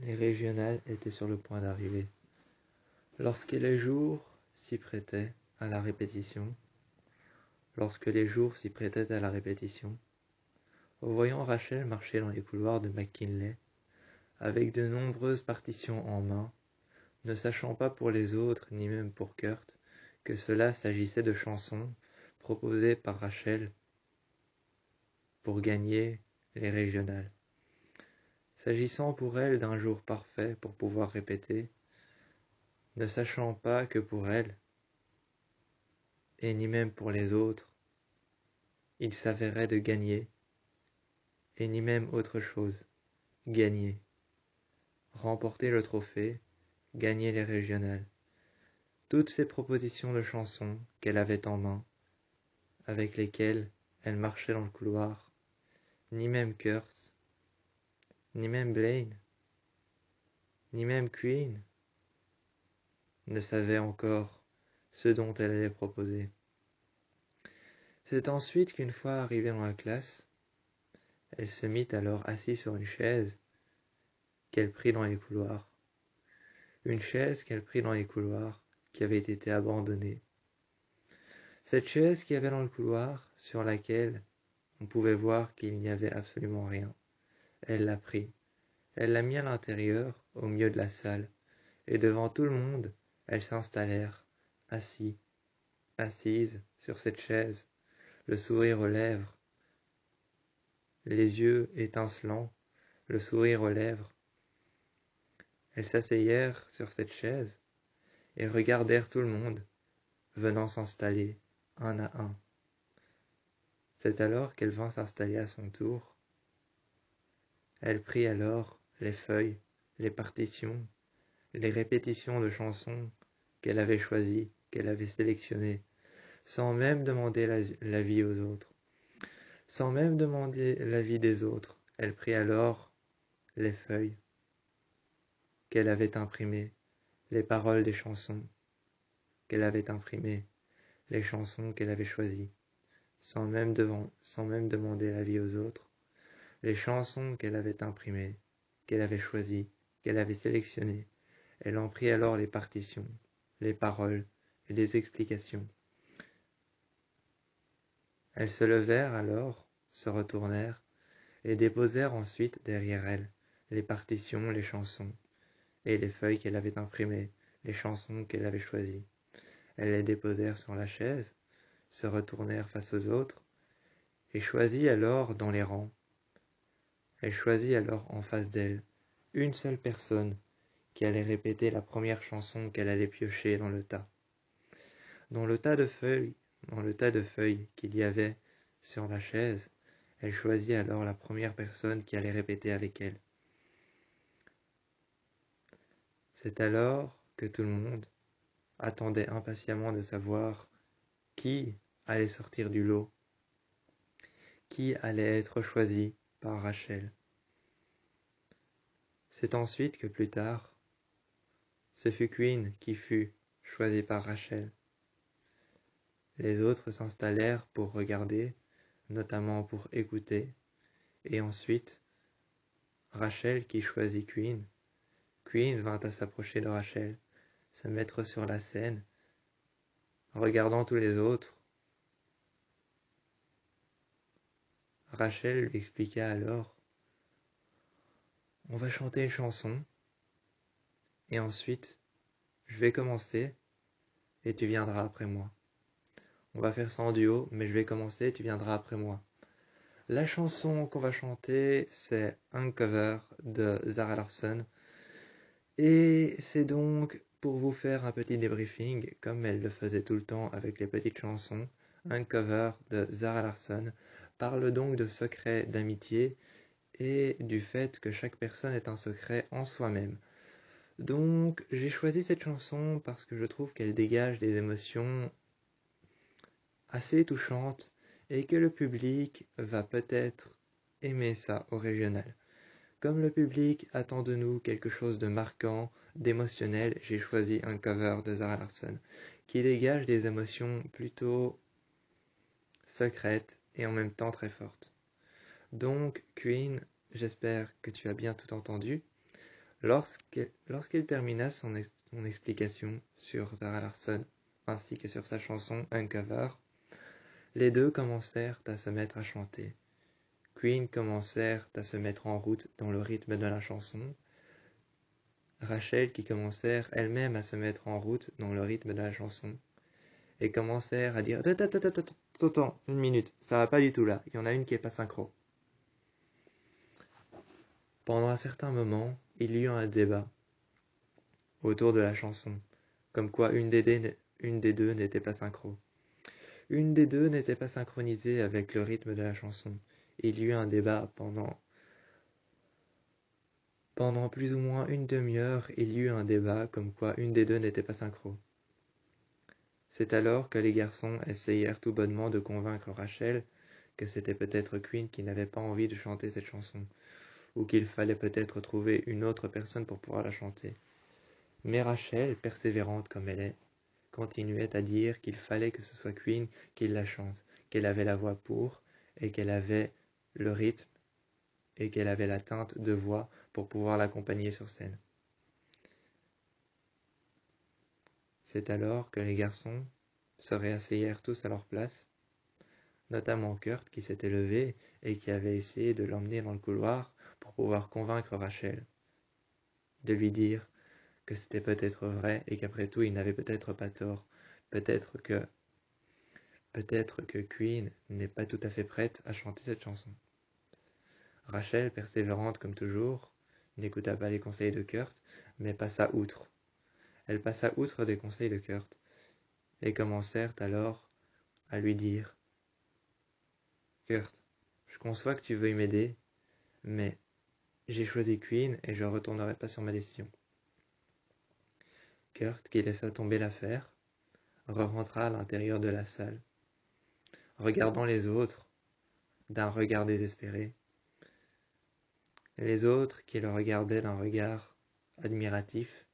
Les régionales étaient sur le point d'arriver. Lorsque les jours s'y prêtaient à la répétition, voyant Rachel marcher dans les couloirs de McKinley, avec de nombreuses partitions en main, ne sachant pas pour les autres, ni même pour Kurt, que cela s'agissait de chansons proposées par Rachel pour gagner les régionales. S'agissant pour elle d'un jour parfait pour pouvoir répéter, ne sachant pas que pour elle, et ni même pour les autres, il s'avérait de gagner, et ni même autre chose, gagner, remporter le trophée, gagner les régionales. Toutes ces propositions de chansons qu'elle avait en main, avec lesquelles elle marchait dans le couloir, ni même Kurt, ni même Blaine, ni même Queen ne savaient encore ce dont elle allait proposer. C'est ensuite qu'une fois arrivée dans la classe, elle se mit alors assise sur une chaise qu'elle prit dans les couloirs. Une chaise qu'elle prit dans les couloirs qui avait été abandonnée. Cette chaise qu'il y avait dans le couloir, sur laquelle on pouvait voir qu'il n'y avait absolument rien. Elle l'a pris. Elle l'a mis à l'intérieur, au milieu de la salle, et devant tout le monde, elles s'installèrent, assises sur cette chaise, le sourire aux lèvres, les yeux étincelants, le sourire aux lèvres. Elles s'asseyèrent sur cette chaise et regardèrent tout le monde venant s'installer un à un. C'est alors qu'elle vint s'installer à son tour. Elle prit alors les feuilles, les partitions, les répétitions de chansons qu'elle avait choisies, qu'elle avait sélectionnées, sans même demander l'avis aux autres. Sans même demander l'avis des autres, elle prit alors les feuilles qu'elle avait imprimées, les paroles des chansons qu'elle avait imprimées, les chansons qu'elle avait choisies, sans même demander l'avis aux autres, les chansons qu'elle avait imprimées, qu'elle avait choisies, qu'elle avait sélectionnées. Elle en prit alors les partitions, les paroles et les explications. Elles se levèrent alors, se retournèrent, et déposèrent ensuite derrière elle les partitions, les chansons, et les feuilles qu'elle avait imprimées, les chansons qu'elle avait choisies. Elles les déposèrent sur la chaise, se retournèrent face aux autres, et choisit alors dans les rangs. Elle choisit alors en face d'elle une seule personne qui allait répéter la première chanson qu'elle allait piocher dans le tas. Dans le tas de feuilles qu'il y avait sur la chaise, elle choisit alors la première personne qui allait répéter avec elle. C'est alors que tout le monde attendait impatiemment de savoir qui allait sortir du lot, qui allait être choisi par Rachel. C'est ensuite que plus tard, ce fut Queen qui fut choisi par Rachel. Les autres s'installèrent pour regarder, notamment pour écouter, et ensuite, Rachel qui choisit Queen. Queen vint à s'approcher de Rachel, se mettre sur la scène, regardant tous les autres. Rachel lui expliqua alors: on va chanter une chanson, et ensuite, je vais commencer, et tu viendras après moi. On va faire ça en duo, mais je vais commencer, tu viendras après moi. La chanson qu'on va chanter, c'est Uncover de Zara Larsson. Et c'est donc pour vous faire un petit débriefing, comme elle le faisait tout le temps avec les petites chansons. Uncover de Zara Larsson parle donc de secrets d'amitié et du fait que chaque personne est un secret en soi-même. Donc j'ai choisi cette chanson parce que je trouve qu'elle dégage des émotions assez touchantes et que le public va peut-être aimer ça au régional. Comme le public attend de nous quelque chose de marquant, d'émotionnel, j'ai choisi un cover de Zara Larsson qui dégage des émotions plutôt secrètes et en même temps très fortes. Donc Queen, j'espère que tu as bien tout entendu. Lorsqu'il termina son explication sur Zara Larsson ainsi que sur sa chanson Uncover, les deux commencèrent à se mettre à chanter. Queen commencèrent à se mettre en route dans le rythme de la chanson. Rachel qui commencèrent elles-mêmes à se mettre en route dans le rythme de la chanson et commencèrent à dire « Attends, une minute, ça va pas du tout là, il y en a une qui est pas synchro. » Pendant un certain moment, il y eut un débat autour de la chanson, comme quoi une des deux n'était pas synchro. Une des deux n'était pas synchronisée avec le rythme de la chanson. Il y eut un débat pendant plus ou moins une demi-heure, il y eut un débat comme quoi une des deux n'était pas synchro. C'est alors que les garçons essayèrent tout bonnement de convaincre Rachel que c'était peut-être Queen qui n'avait pas envie de chanter cette chanson, ou qu'il fallait peut-être trouver une autre personne pour pouvoir la chanter. Mais Rachel, persévérante comme elle est, continuait à dire qu'il fallait que ce soit Queen qui la chante, qu'elle avait la voix pour, et qu'elle avait le rythme, et qu'elle avait la teinte de voix pour pouvoir l'accompagner sur scène. C'est alors que les garçons se réasseyèrent tous à leur place, notamment Kurt qui s'était levé et qui avait essayé de l'emmener dans le couloir pour pouvoir convaincre Rachel, de lui dire que c'était peut-être vrai et qu'après tout il n'avait peut-être pas tort, peut-être que Queen n'est pas tout à fait prête à chanter cette chanson. Rachel, persévérante comme toujours, n'écouta pas les conseils de Kurt, mais passa outre. Elle passa outre des conseils de Kurt, et commencèrent alors à lui dire « Kurt, je conçois que tu veuilles m'aider, mais j'ai choisi Queen et je ne retournerai pas sur ma décision. » Kurt, qui laissa tomber l'affaire, re-rentra à l'intérieur de la salle, regardant les autres d'un regard désespéré. Les autres, qui le regardaient d'un regard admiratif,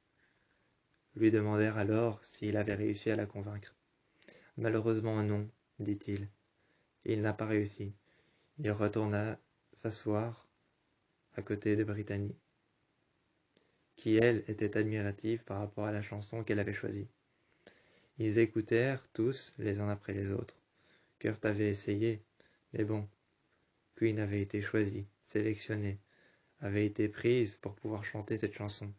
lui demandèrent alors s'il avait réussi à la convaincre. « Malheureusement non, dit-il. Il n'a pas réussi. » Il retourna s'asseoir à côté de Brittany, qui elle était admirative par rapport à la chanson qu'elle avait choisie. Ils écoutèrent tous les uns après les autres. Kurt avait essayé, mais bon, Queen avait été choisie, sélectionnée, avait été prise pour pouvoir chanter cette chanson.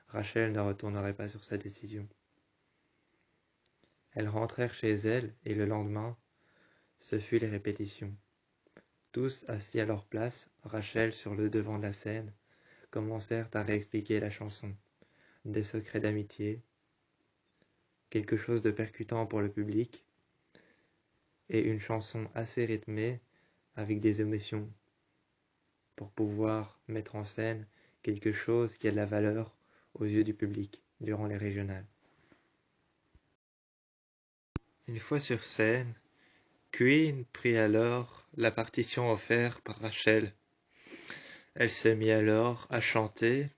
Rachel ne retournerait pas sur sa décision. Elles rentrèrent chez elles et le lendemain, ce fut les répétitions. Tous assis à leur place, Rachel sur le devant de la scène, commencèrent à réexpliquer la chanson. Des secrets d'amitié, quelque chose de percutant pour le public, et une chanson assez rythmée avec des émotions pour pouvoir mettre en scène quelque chose qui a de la valeur aux yeux du public durant les régionales. Une fois sur scène, Queen prit alors la partition offerte par Rachel. Elle se mit alors à chanter,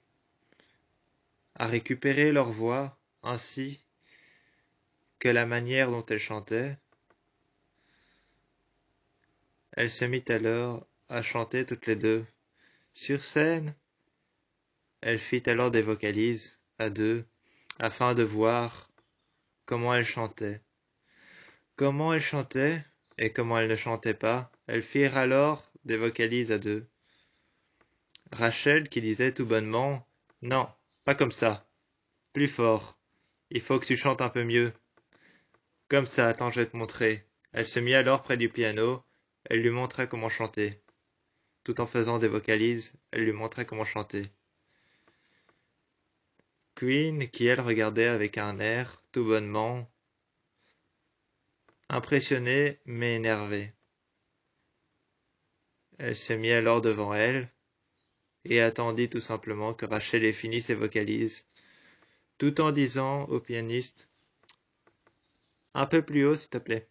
à récupérer leur voix ainsi que la manière dont elle chantait. Elle se mit alors à chanter toutes les deux. Sur scène, elle fit alors des vocalises à deux afin de voir comment elle chantait. Comment elle chantait et comment elle ne chantait pas, elles firent alors des vocalises à deux. Rachel qui disait tout bonnement « Non, pas comme ça, plus fort, il faut que tu chantes un peu mieux. » « Comme ça, attends, je vais te montrer. » Elle se mit alors près du piano, elle lui montrait comment chanter. Tout en faisant des vocalises, elle lui montrait comment chanter. Queen, qui elle regardait avec un air, tout bonnement, impressionnée mais énervée. Elle se mit alors devant elle et attendit tout simplement que Rachel ait fini ses vocalises, tout en disant au pianiste « Un peu plus haut, s'il te plaît. »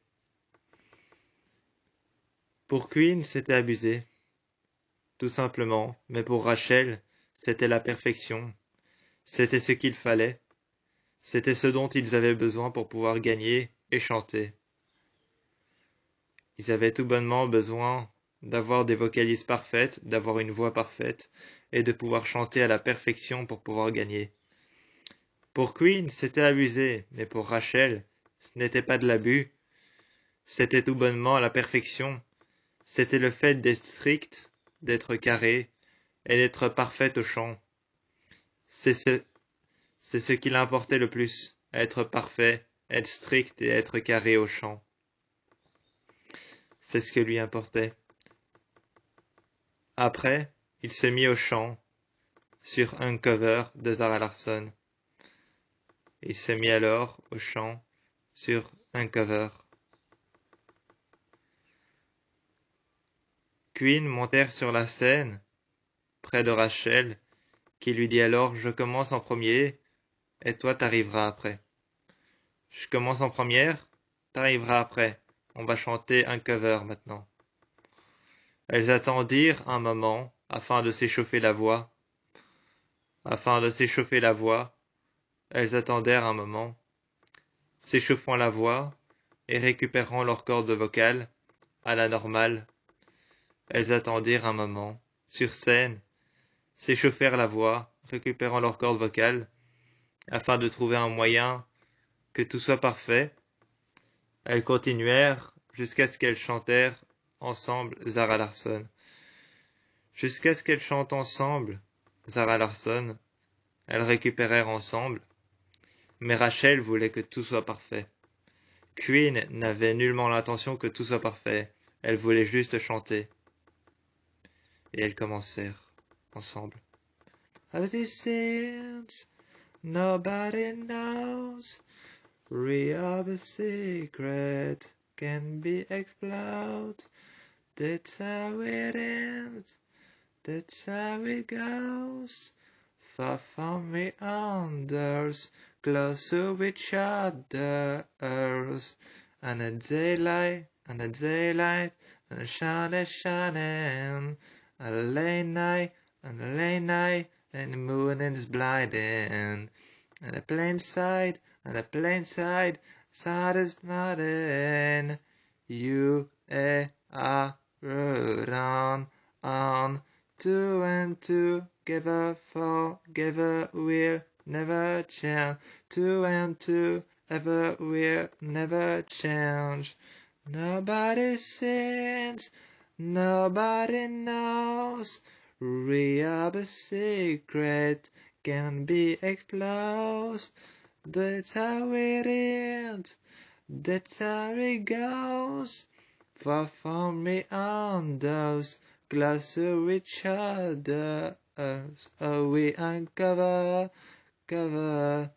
Pour Queen, c'était abusé, tout simplement, mais pour Rachel, c'était la perfection. C'était ce qu'il fallait. C'était ce dont ils avaient besoin pour pouvoir gagner et chanter. Ils avaient tout bonnement besoin d'avoir des vocalises parfaites, d'avoir une voix parfaite, et de pouvoir chanter à la perfection pour pouvoir gagner. Pour Queen, c'était abusé, mais pour Rachel, ce n'était pas de l'abus, c'était tout bonnement la perfection. C'était le fait d'être strict, d'être carré et d'être parfaite au chant. C'est ce qui l'importait le plus, être parfait, être strict et être carré au chant. C'est ce que lui importait. Après, il se mit au chant sur un cover de Zara Larsson. Il se mit alors au chant sur un cover. Queen montèrent sur la scène, près de Rachel, qui lui dit alors « Je commence en premier, et toi t'arriveras après. » « Je commence en première, t'arriveras après. On va chanter un cover maintenant. » Elles attendirent un moment, afin de s'échauffer la voix. Elles attendèrent un moment, s'échauffant la voix et récupérant leur corde vocale à la normale. Elles attendirent un moment, sur scène, s'échauffèrent la voix, récupérant leur corde vocale, afin de trouver un moyen que tout soit parfait. Elles continuèrent jusqu'à ce qu'elles chantèrent ensemble Zara Larsson. Jusqu'à ce qu'elles chantent ensemble Zara Larsson, elles récupérèrent ensemble, mais Rachel voulait que tout soit parfait. Queen n'avait nullement l'intention que tout soit parfait, elle voulait juste chanter. Et elles commencèrent ensemble. At this dance, nobody knows, real the secret can be explored. That's how it ends, that's how it goes. Far from the others, close to each other. And a daylight, and a shining. A late night, and the moon is blinding. And a plain sight, side is nothing. You and I rode on, two and together we'll never change. Two and two ever will never change. Nobody sings, nobody knows. Real the secret can be exposed. That's how it ends, that's how it goes. Far from me on those close to each other. Oh, we uncover, cover.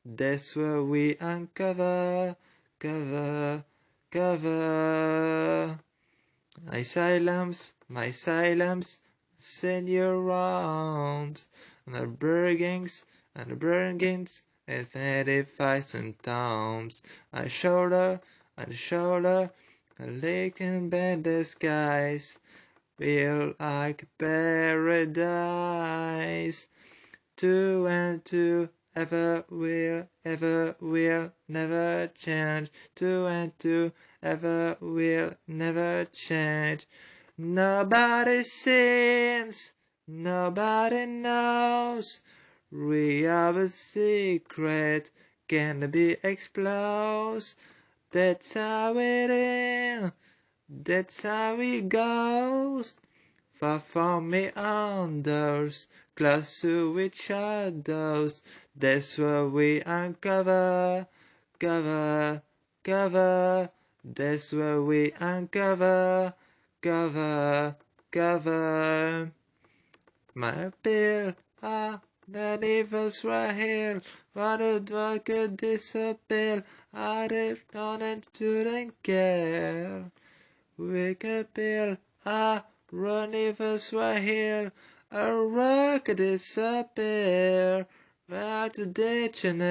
That's where we uncover, cover. My silence, send you around. And the burgings, and 85,000 times. I shoulder, a lake and bend the skies. Feel like paradise. Two and two ever will never change. Two and two ever will never change. Nobody sings, nobody knows. Real the secret can be exposed. That's how it is, that's how it goes. Far from me others, close to each other. That's where we uncover, cover. That's where we uncover, cover. My bill, that was right here. What a drug could disappear. I didn't know and didn't care. Wake up, bill, run if it's right here. A rock could disappear. Where the dictionary.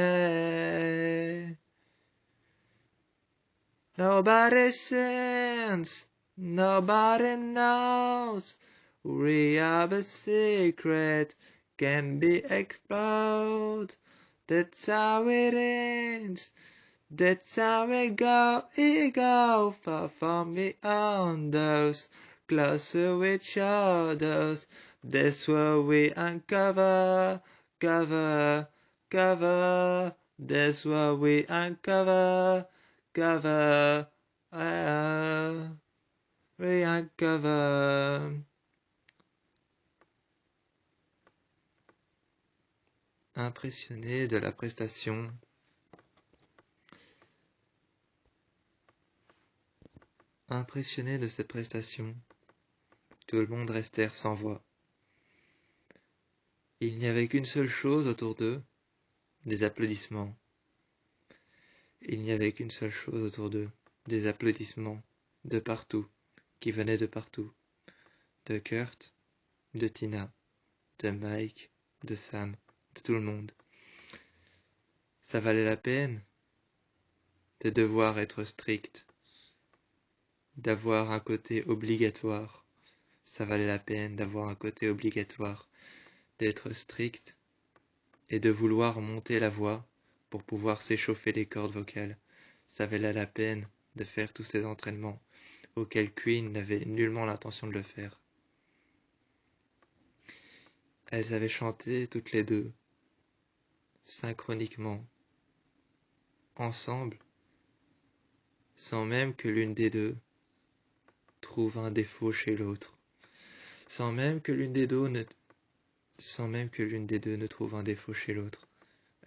Nobody sings, nobody knows. Real the secret can be exploded. That's how it ends. That's how it go far from the others, close to each other. deswa we an kava, kava, kava, deswa we an kava, kava, we an kava. Impressionné de la prestation, impressionné de cette prestation, tout le monde restèrent sans voix. Il n'y avait qu'une seule chose autour d'eux, des applaudissements. Il n'y avait qu'une seule chose autour d'eux, des applaudissements, de partout, qui venaient de partout. De Kurt, de Tina, de Mike, de Sam, de tout le monde. Ça valait la peine de devoir être strict, d'avoir un côté obligatoire. Ça valait la peine d'avoir un côté obligatoire, d'être strict et de vouloir monter la voix pour pouvoir s'échauffer les cordes vocales. Ça valait la peine de faire tous ces entraînements auxquels Queen n'avait nullement l'intention de le faire. Elles avaient chanté toutes les deux, synchroniquement, ensemble, sans même que l'une des deux trouve un défaut chez l'autre, sans même que l'une des deux ne trouve un défaut chez l'autre.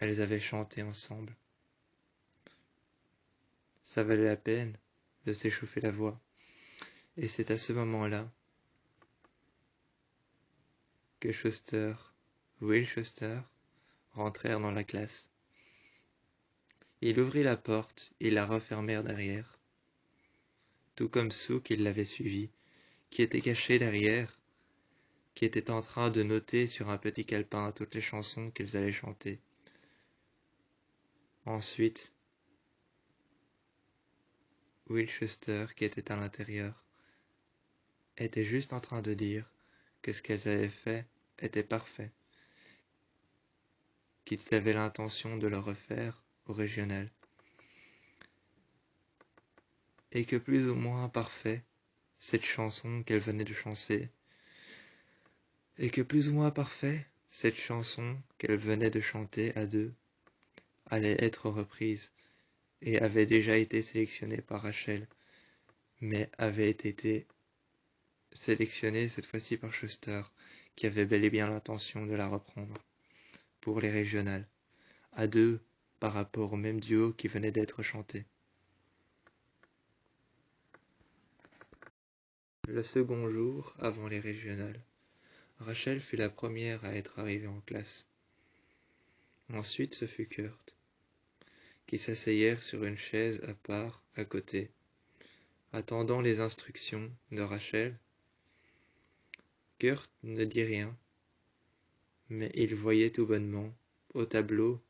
Elles avaient chanté ensemble. Ça valait la peine de s'échauffer la voix. Et c'est à ce moment-là que Will Schuster, rentrèrent dans la classe. Il ouvrit la porte, ils la refermèrent derrière, tout comme Sue qui l'avait suivi, qui était caché derrière, qui était en train de noter sur un petit calepin toutes les chansons qu'ils allaient chanter. Ensuite, Will Schuster, qui était à l'intérieur, était juste en train de dire que ce qu'elles avaient fait était parfait, qu'ils avaient l'intention de le refaire au régional, et que plus ou moins parfait, cette chanson qu'elle venait de chanter, à deux allait être reprise et avait déjà été sélectionnée par Rachel, mais avait été sélectionnée cette fois-ci par Schuster, qui avait bel et bien l'intention de la reprendre pour les régionales, à deux par rapport au même duo qui venait d'être chanté. Le second jour, avant les régionales, Rachel fut la première à être arrivée en classe. Ensuite, ce fut Kurt, qui s'asseyèrent sur une chaise à part à côté, attendant les instructions de Rachel. Kurt ne dit rien, mais il voyait tout bonnement, au tableau,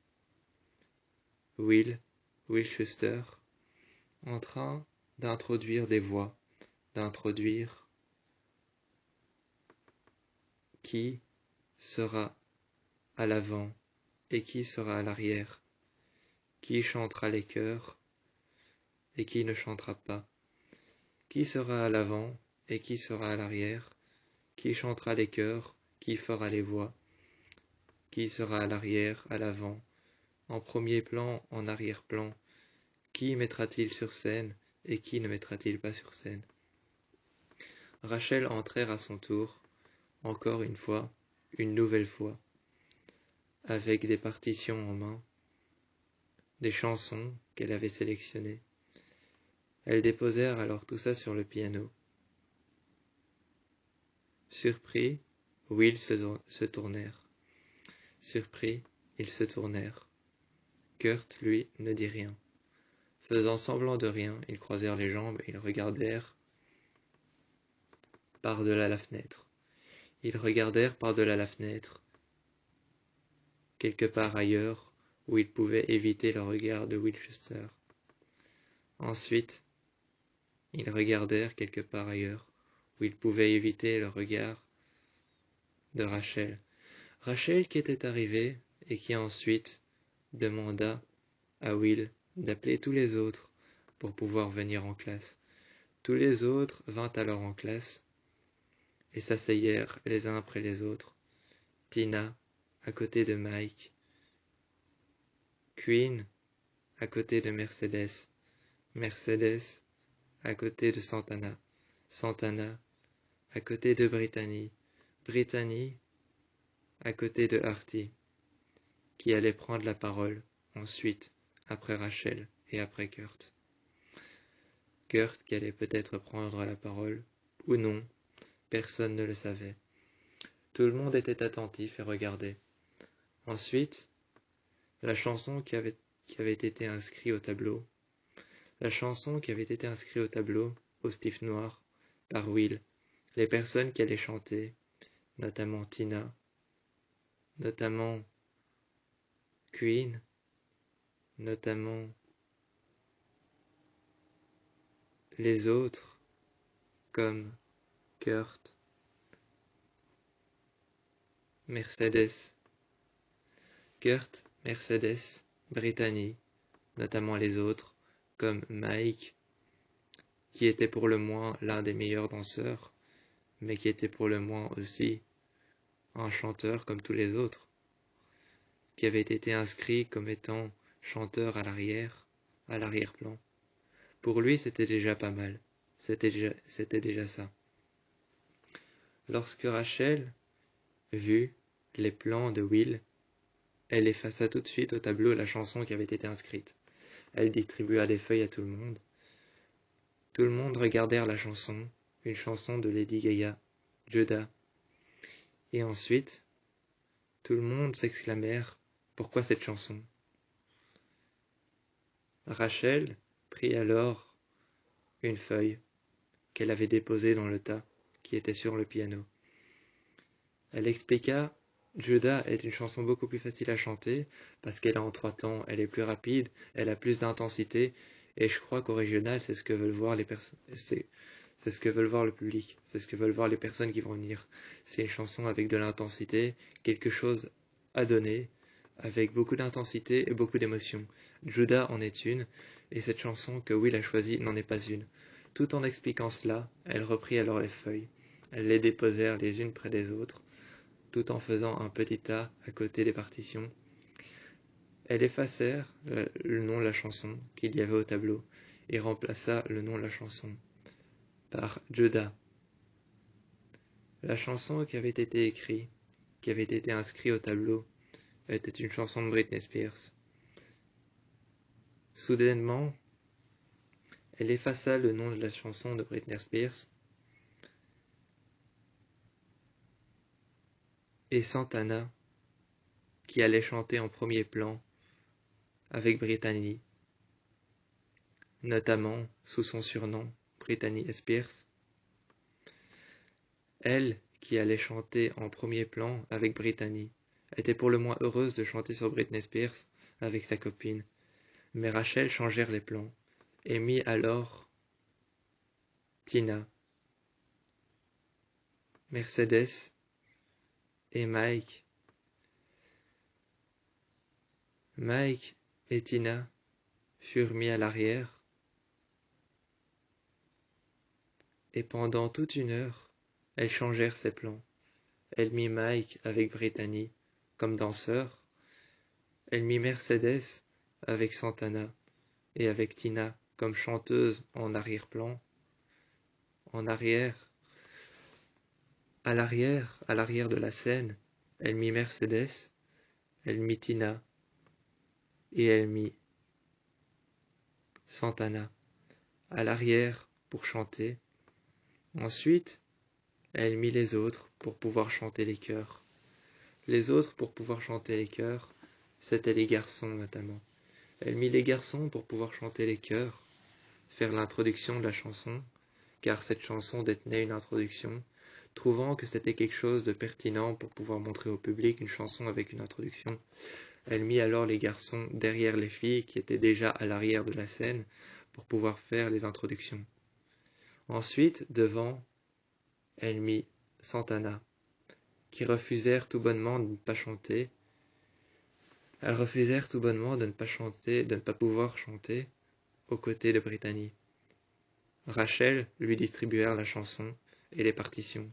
Will Schuster, en train d'introduire des voix, d'introduire qui sera à l'avant et qui sera à l'arrière, qui chantera les chœurs et qui ne chantera pas, qui sera à l'avant et qui sera à l'arrière, qui chantera les chœurs, qui fera les voix, qui sera à l'arrière, à l'avant, en premier plan, en arrière-plan, qui mettra-t-il sur scène et qui ne mettra-t-il pas sur scène. Rachel entrèrent à son tour, encore une fois, une nouvelle fois, avec des partitions en main, des chansons qu'elle avait sélectionnées. Elles déposèrent alors tout ça sur le piano. Surpris, Will se tournèrent. Surpris, ils se tournèrent. Kurt, lui, ne dit rien. Faisant semblant de rien, ils croisèrent les jambes et ils regardèrent par-delà la fenêtre. Ils regardèrent par-delà la fenêtre, quelque part ailleurs, où ils pouvaient éviter le regard de Will Schuster. Ensuite, ils regardèrent quelque part ailleurs, où ils pouvaient éviter le regard de Rachel. Rachel qui était arrivée et qui ensuite demanda à Will d'appeler tous les autres pour pouvoir venir en classe. Tous les autres vinrent alors en classe et s'asseyèrent les uns après les autres. Tina à côté de Mike, Queen à côté de Mercedes, Mercedes à côté de Santana, Santana à côté de Brittany, Brittany à côté de Artie, qui allait prendre la parole ensuite, après Rachel et après Kurt. Kurt qui allait peut-être prendre la parole, ou non, personne ne le savait. Tout le monde était attentif et regardait. Ensuite, la chanson qui avait été inscrite au tableau, au stiff noir, par Will, les personnes qui allaient chanter, notamment Tina, notamment Queen, notamment les autres, comme Kurt, Mercedes, Brittany, notamment les autres, comme Mike, qui était pour le moins l'un des meilleurs danseurs, mais qui était pour le moins aussi un chanteur comme tous les autres, qui avait été inscrit comme étant chanteur à l'arrière-plan. Pour lui, c'était déjà pas mal. C'était déjà ça. Lorsque Rachel vit les plans de Will, elle effaça tout de suite au tableau la chanson qui avait été inscrite. Elle distribua des feuilles à tout le monde. Tout le monde regardèrent la chanson, une chanson de Lady Gaga, Judah. Et ensuite, tout le monde s'exclamèrent « Pourquoi cette chanson ?» Rachel prit alors une feuille qu'elle avait déposée dans le tas qui était sur le piano. Elle expliqua « Judah est une chanson beaucoup plus facile à chanter parce qu'elle est en 3 temps, elle est plus rapide, elle a plus d'intensité et je crois qu'au régional, c'est ce que veulent voir les personnes, c'est ce que veulent voir le public, c'est ce que veulent voir les personnes qui vont venir. C'est une chanson avec de l'intensité, quelque chose à donner, avec beaucoup d'intensité et beaucoup d'émotion. Judah en est une, et cette chanson que Will a choisie n'en est pas une. » Tout en expliquant cela, elle reprit alors les feuilles. Elles les déposèrent les unes près des autres, tout en faisant un petit tas à côté des partitions. Elles effacèrent le nom de la chanson qu'il y avait au tableau et remplaça le nom de la chanson par Judah. La chanson qui avait été écrite, qui avait été inscrite au tableau, était une chanson de Britney Spears. Soudainement, elle effaça le nom de la chanson de Britney Spears et Santana, qui allait chanter en premier plan avec Brittany, notamment sous son surnom Britney Spears. Elle, qui allait chanter en premier plan avec Brittany, était pour le moins heureuse de chanter sur Britney Spears avec sa copine. Mais Rachel changèrent les plans et mit alors Tina, Mercedes et Mike. Mike et Tina furent mis à l'arrière et pendant toute une heure, elles changèrent ses plans. Elle mit Mike avec Brittany comme danseur, elle mit Mercedes avec Santana et avec Tina comme chanteuse en arrière-plan, en arrière, à l'arrière de la scène, elle mit Mercedes, elle mit Tina et elle mit Santana à l'arrière pour chanter. Ensuite, elle mit les autres pour pouvoir chanter les chœurs. Les autres pour pouvoir chanter les chœurs, c'étaient les garçons notamment. Elle mit les garçons pour pouvoir chanter les chœurs, faire l'introduction de la chanson, car cette chanson détenait une introduction, trouvant que c'était quelque chose de pertinent pour pouvoir montrer au public une chanson avec une introduction. Elle mit alors les garçons derrière les filles qui étaient déjà à l'arrière de la scène pour pouvoir faire les introductions. Ensuite, devant, elle mit Santana, qui refusèrent tout bonnement de ne pas chanter. Elles refusèrent tout bonnement de ne pas chanter, de ne pas pouvoir chanter aux côtés de Brittany. Rachel lui distribuèrent la chanson et les partitions.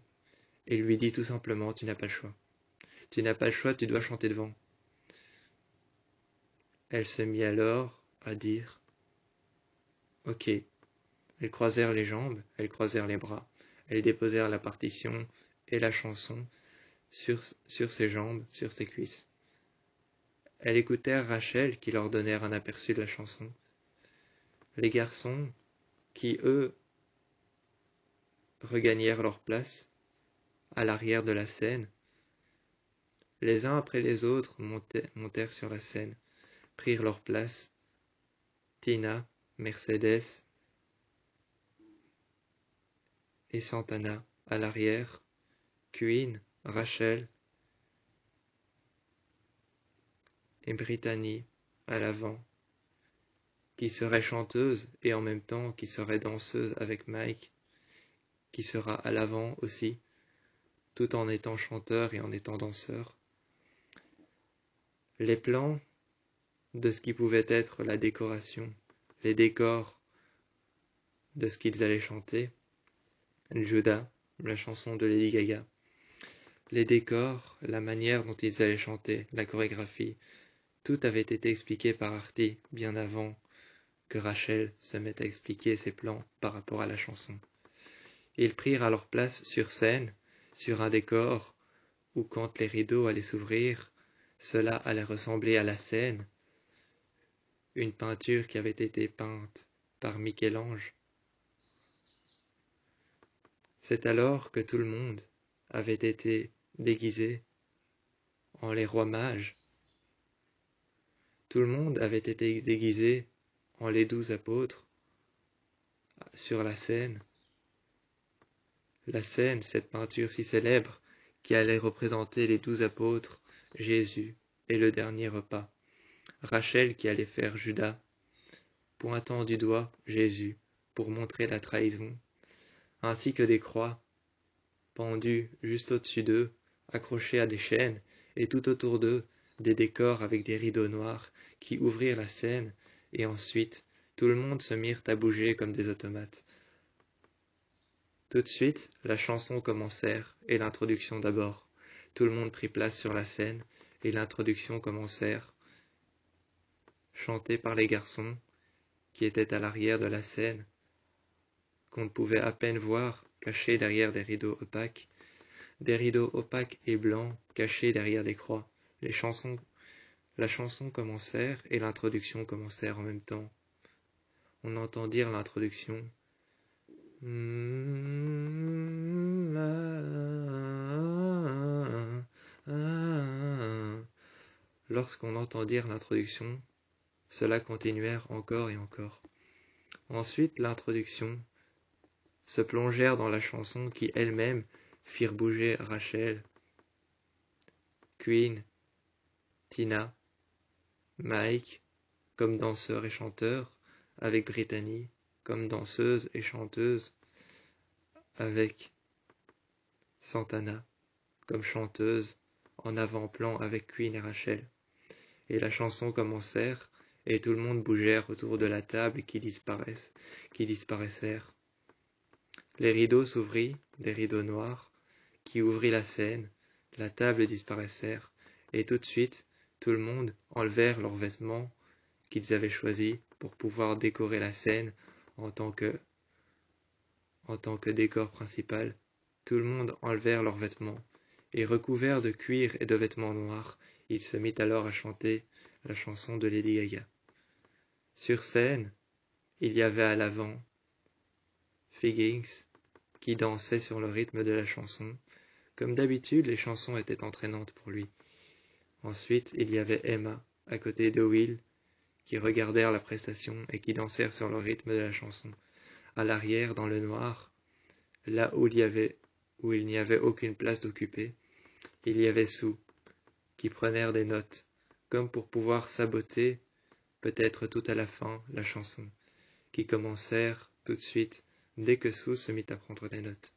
et lui dit tout simplement, tu n'as pas le choix. Tu n'as pas le choix, tu dois chanter devant. Elle se mit alors à dire, ok. Elles croisèrent les jambes, elles croisèrent les bras, elles déposèrent la partition et la chanson sur ses jambes, sur ses cuisses. Elles écoutèrent Rachel qui leur donnèrent un aperçu de la chanson. Les garçons, qui eux regagnèrent leur place à l'arrière de la scène, les uns après les autres montèrent sur la scène, prirent leur place. Tina, Mercedes et Santana à l'arrière, Queen, Rachel et Brittany à l'avant, qui serait chanteuse et en même temps qui serait danseuse avec Mike, qui sera à l'avant aussi, tout en étant chanteur et en étant danseur. Les plans de ce qui pouvait être la décoration, les décors de ce qu'ils allaient chanter, Judas, la chanson de Lady Gaga, les décors, la manière dont ils allaient chanter, la chorégraphie, tout avait été expliqué par Artie bien avant que Rachel se mette à expliquer ses plans par rapport à la chanson. Ils prirent alors place sur scène, sur un décor où quand les rideaux allaient s'ouvrir, cela allait ressembler à la scène, une peinture qui avait été peinte par Michel-Ange. C'est alors que tout le monde avait été déguisé en les rois mages. Tout le monde avait été déguisé en les 12 apôtres sur la scène, cette peinture si célèbre qui allait représenter les 12 apôtres, Jésus et le dernier repas. Rachel qui allait faire Judas, pointant du doigt Jésus pour montrer la trahison, ainsi que des croix pendues juste au-dessus d'eux, accrochées à des chaînes, et tout autour d'eux, des décors avec des rideaux noirs qui ouvrirent la scène, et ensuite tout le monde se mirent à bouger comme des automates. Tout de suite, la chanson commencèrent, et l'introduction d'abord. Tout le monde prit place sur la scène, et l'introduction commencèrent, chantée par les garçons, qui étaient à l'arrière de la scène, qu'on ne pouvait à peine voir, cachés derrière des rideaux opaques et blancs, cachés derrière des croix. La chanson commencèrent, et l'introduction commencèrent en même temps. On entend dire l'introduction. Lorsqu'on entendirent l'introduction, cela continuèrent encore et encore. Ensuite, l'introduction se plongèrent dans la chanson qui elle-même firent bouger Rachel, Queen, Tina, Mike comme danseur et chanteur, avec Brittany comme danseuse et chanteuse, avec Santana comme chanteuse en avant-plan avec Queen et Rachel. Et la chanson commencèrent, et tout le monde bougèrent autour de la table qui disparaissèrent. Les rideaux s'ouvrirent, des rideaux noirs, qui ouvrit la scène, la table disparaissèrent, et tout de suite, tout le monde enlevèrent leurs vêtements qu'ils avaient choisis pour pouvoir décorer la scène en tant que décor principal. Tout le monde enlevèrent leurs vêtements, et recouverts de cuir et de vêtements noirs, il se mit alors à chanter la chanson de Lady Gaga. Sur scène, il y avait à l'avant Figgins qui dansait sur le rythme de la chanson. Comme d'habitude, les chansons étaient entraînantes pour lui. Ensuite, il y avait Emma, à côté de Will, qui regardèrent la prestation et qui dansèrent sur le rythme de la chanson. À l'arrière, dans le noir, là où il n'y avait aucune place d'occupée, il y avait Sue, qui prenèrent des notes, comme pour pouvoir saboter, peut-être tout à la fin, la chanson, qui commencèrent tout de suite, dès que Sue se mit à prendre des notes.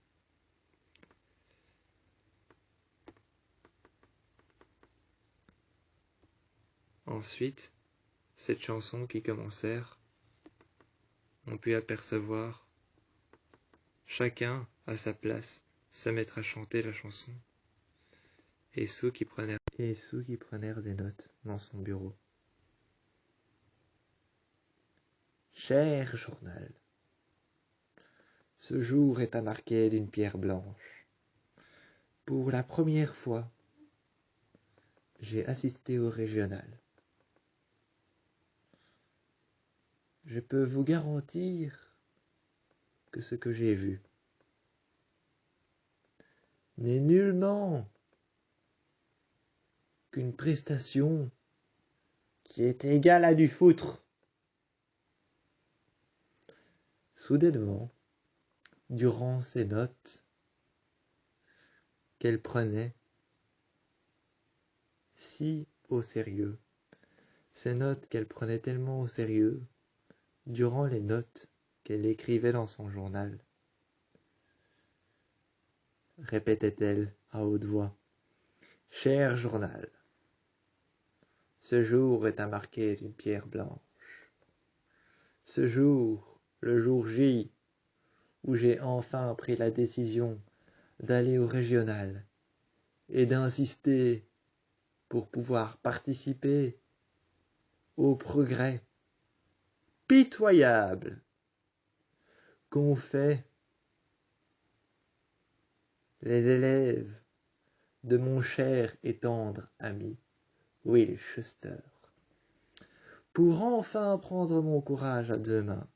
Ensuite, cette chanson qui commencèrent, on put apercevoir chacun à sa place se mettre à chanter la chanson, et Sue qui prenait des notes dans son bureau. Cher journal, ce jour est à marquer d'une pierre blanche. Pour la première fois, j'ai assisté au régional. Je peux vous garantir que ce que j'ai vu n'est nullement qu'une prestation qui est égale à du foutre. Soudainement, durant ces notes qu'elle prenait si au sérieux, ces notes qu'elle prenait tellement au sérieux, durant les notes qu'elle écrivait dans son journal, répétait-elle à haute voix, « Cher journal, ce jour est à marquer d'une pierre blanche. Ce jour, le jour J, où j'ai enfin pris la décision d'aller au régional et d'insister pour pouvoir participer au progrès pitoyable qu'ont fait les élèves de mon cher et tendre ami Will Schuster. Pour enfin prendre mon courage à deux mains,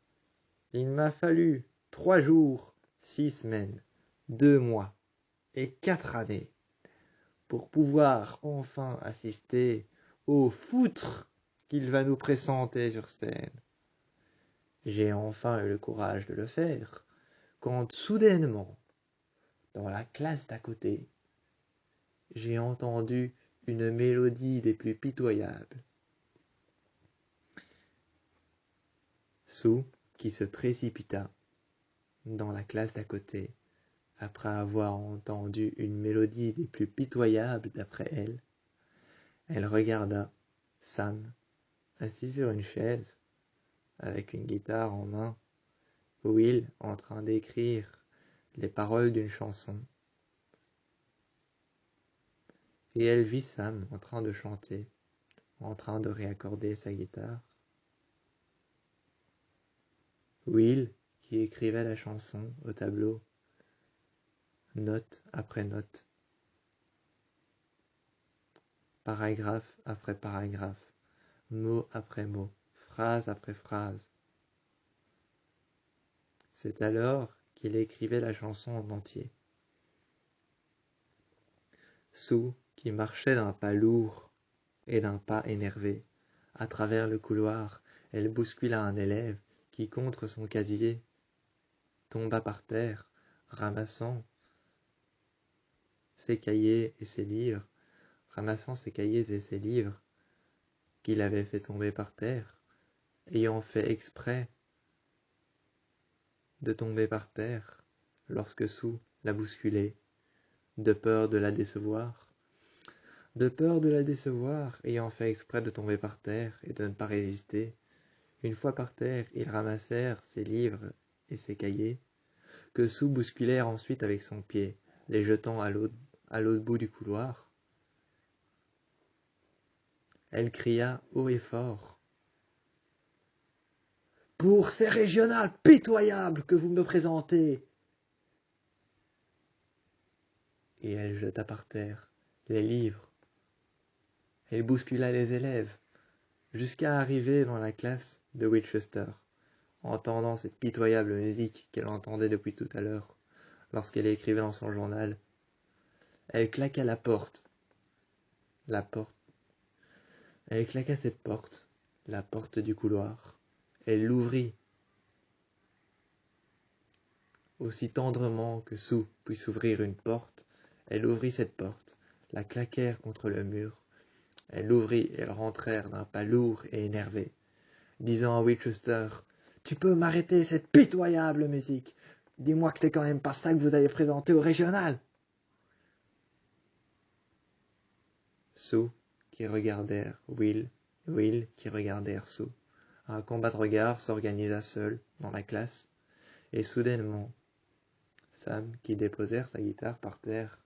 il m'a fallu 3 jours, 6 semaines, 2 mois et 4 années pour pouvoir enfin assister au foutre qu'il va nous présenter sur scène. J'ai enfin eu le courage de le faire, quand soudainement, dans la classe d'à côté, j'ai entendu une mélodie des plus pitoyables. Sue, qui se précipita dans la classe d'à côté, après avoir entendu une mélodie des plus pitoyables d'après elle, elle regarda Sam, assis sur une chaise, avec une guitare en main, Will en train d'écrire les paroles d'une chanson, et elle vit Sam en train de chanter, en train de réaccorder sa guitare. Will qui écrivait la chanson au tableau, note après note, paragraphe après paragraphe, mot après mot, phrase après phrase. C'est alors qu'il écrivait la chanson en entier. Sue, qui marchait d'un pas lourd et d'un pas énervé, à travers le couloir, elle bouscula un élève qui, contre son casier, tomba par terre, ramassant ses cahiers et ses livres, qu'il avait fait tomber par terre, ayant fait exprès de tomber par terre lorsque Sue la bousculait, de peur de la décevoir, ayant fait exprès de tomber par terre et de ne pas résister. Une fois par terre, ils ramassèrent ses livres et ses cahiers, que Sue bousculèrent ensuite avec son pied, les jetant à l'autre bout du couloir. Elle cria haut et fort, « Pour ces régionales pitoyables que vous me présentez !» Et elle jeta par terre les livres. Elle bouscula les élèves, jusqu'à arriver dans la classe de Winchester, entendant cette pitoyable musique qu'elle entendait depuis tout à l'heure, lorsqu'elle écrivait dans son journal. Elle claqua la porte. Elle claqua cette porte, la porte du couloir. Elle l'ouvrit, aussi tendrement que Sue puisse ouvrir une porte. Elle ouvrit cette porte, la claquèrent contre le mur. Elle l'ouvrit et elles rentrèrent d'un pas lourd et énervé, disant à Winchester, « Tu peux m'arrêter cette pitoyable musique. Dis-moi que c'est quand même pas ça que vous allez présenter au régional. » Sue qui regardèrent Will qui regardèrent Sue. Un combat de regards s'organisa seul dans la classe, et soudainement, Sam, qui déposèrent sa guitare par terre,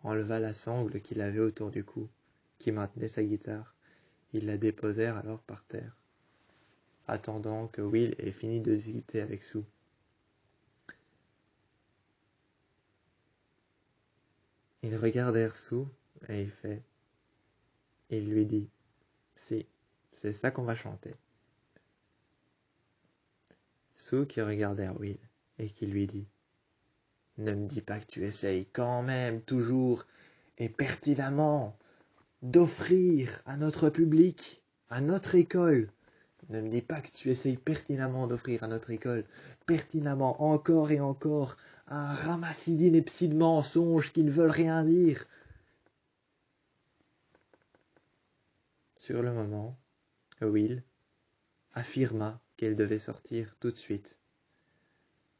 enleva la sangle qu'il avait autour du cou, qui maintenait sa guitare. Ils la déposèrent alors par terre, attendant que Will ait fini de discuter avec Sue. Ils regardèrent Sue et il lui dit « Si, c'est ça qu'on va chanter. » Sue qui regardèrent Will et qui lui dit « Ne me dis pas que tu essayes quand même toujours et pertinemment d'offrir à notre public, à notre école. Ne me dis pas que tu essayes pertinemment d'offrir à notre école, pertinemment encore et encore, un ramassis d'inepties de mensonges qui ne veulent rien dire. » Sur le moment, Will affirma qu'elle devait sortir tout de suite.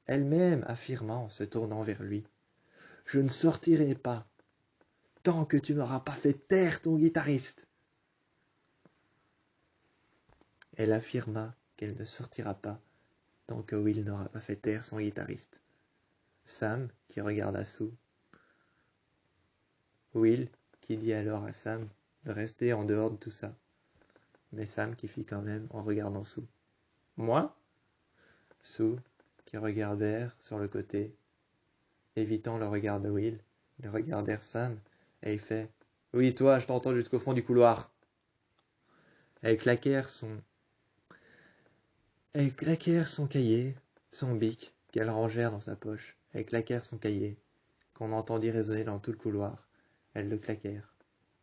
Elle-même affirma en se tournant vers lui « Je ne sortirai pas tant que tu n'auras pas fait taire ton guitariste. » Elle affirma qu'elle ne sortira pas tant que Will n'aura pas fait taire son guitariste. Sam qui regarda Sue. Will qui dit alors à Sam de rester en dehors de tout ça. Mais Sam qui fit quand même en regardant Sue. « Moi ?» Sue qui regardèrent sur le côté. Évitant le regard de Will, ils regardèrent Sam et il fait « Oui, toi, je t'entends jusqu'au fond du couloir. » Elles claquèrent son cahier, son bic, qu'elles rangèrent dans sa poche. Elles claquèrent son cahier, qu'on entendit résonner dans tout le couloir. Elles le claquèrent.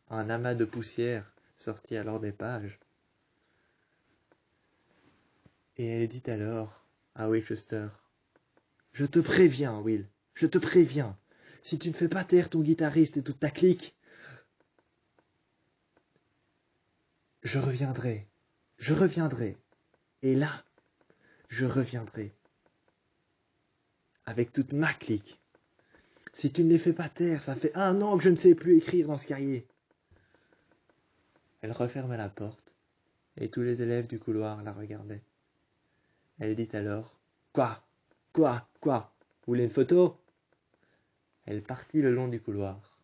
Un amas de poussière sortit alors des pages. Et elle dit alors à Winchester « Je te préviens, Will, je te préviens. Si tu ne fais pas taire ton guitariste et toute ta clique, je reviendrai. Et là, je reviendrai. Avec toute ma clique. Si tu ne les fais pas taire, ça fait 1 an que je ne sais plus écrire dans ce cahier. » Elle referma la porte, et tous les élèves du couloir la regardaient. Elle dit alors « Quoi ? Vous voulez une photo ?» Elle partit le long du couloir,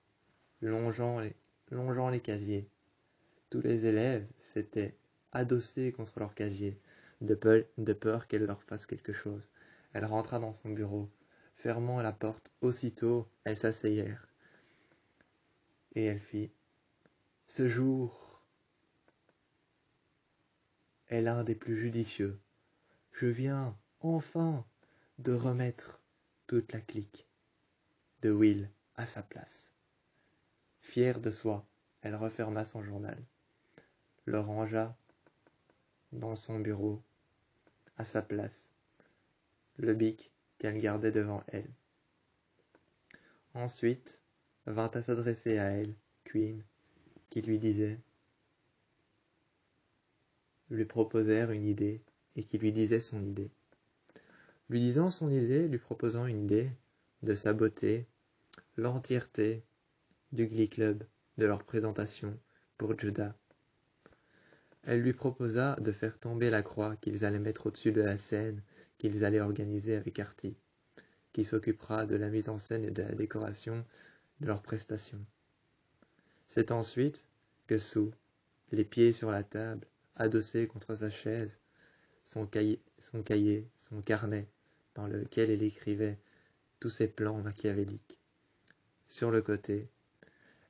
longeant les casiers. Tous les élèves s'étaient adossés contre leur casier, de peur qu'elle leur fasse quelque chose. Elle rentra dans son bureau. Fermant la porte, aussitôt, elles s'asseyèrent. Et elle fit « Ce jour est l'un des plus judicieux. Je viens, enfin, de remettre toute la clique de Will à sa place. » Fière de soi, elle referma son journal, le rangea dans son bureau, à sa place, le bic qu'elle gardait devant elle. Ensuite, vint à s'adresser à elle, Queen, qui lui proposèrent une idée, et qui lui disait son idée. Lui proposant une idée de saboter l'entièreté du Glee Club de leur présentation pour Judah. Elle lui proposa de faire tomber la croix qu'ils allaient mettre au-dessus de la scène qu'ils allaient organiser avec Artie, qui s'occupera de la mise en scène et de la décoration de leur prestation. C'est ensuite que Sue, les pieds sur la table, adossée contre sa chaise, son carnet, dans lequel elle écrivait tous ses plans machiavéliques. Sur le côté,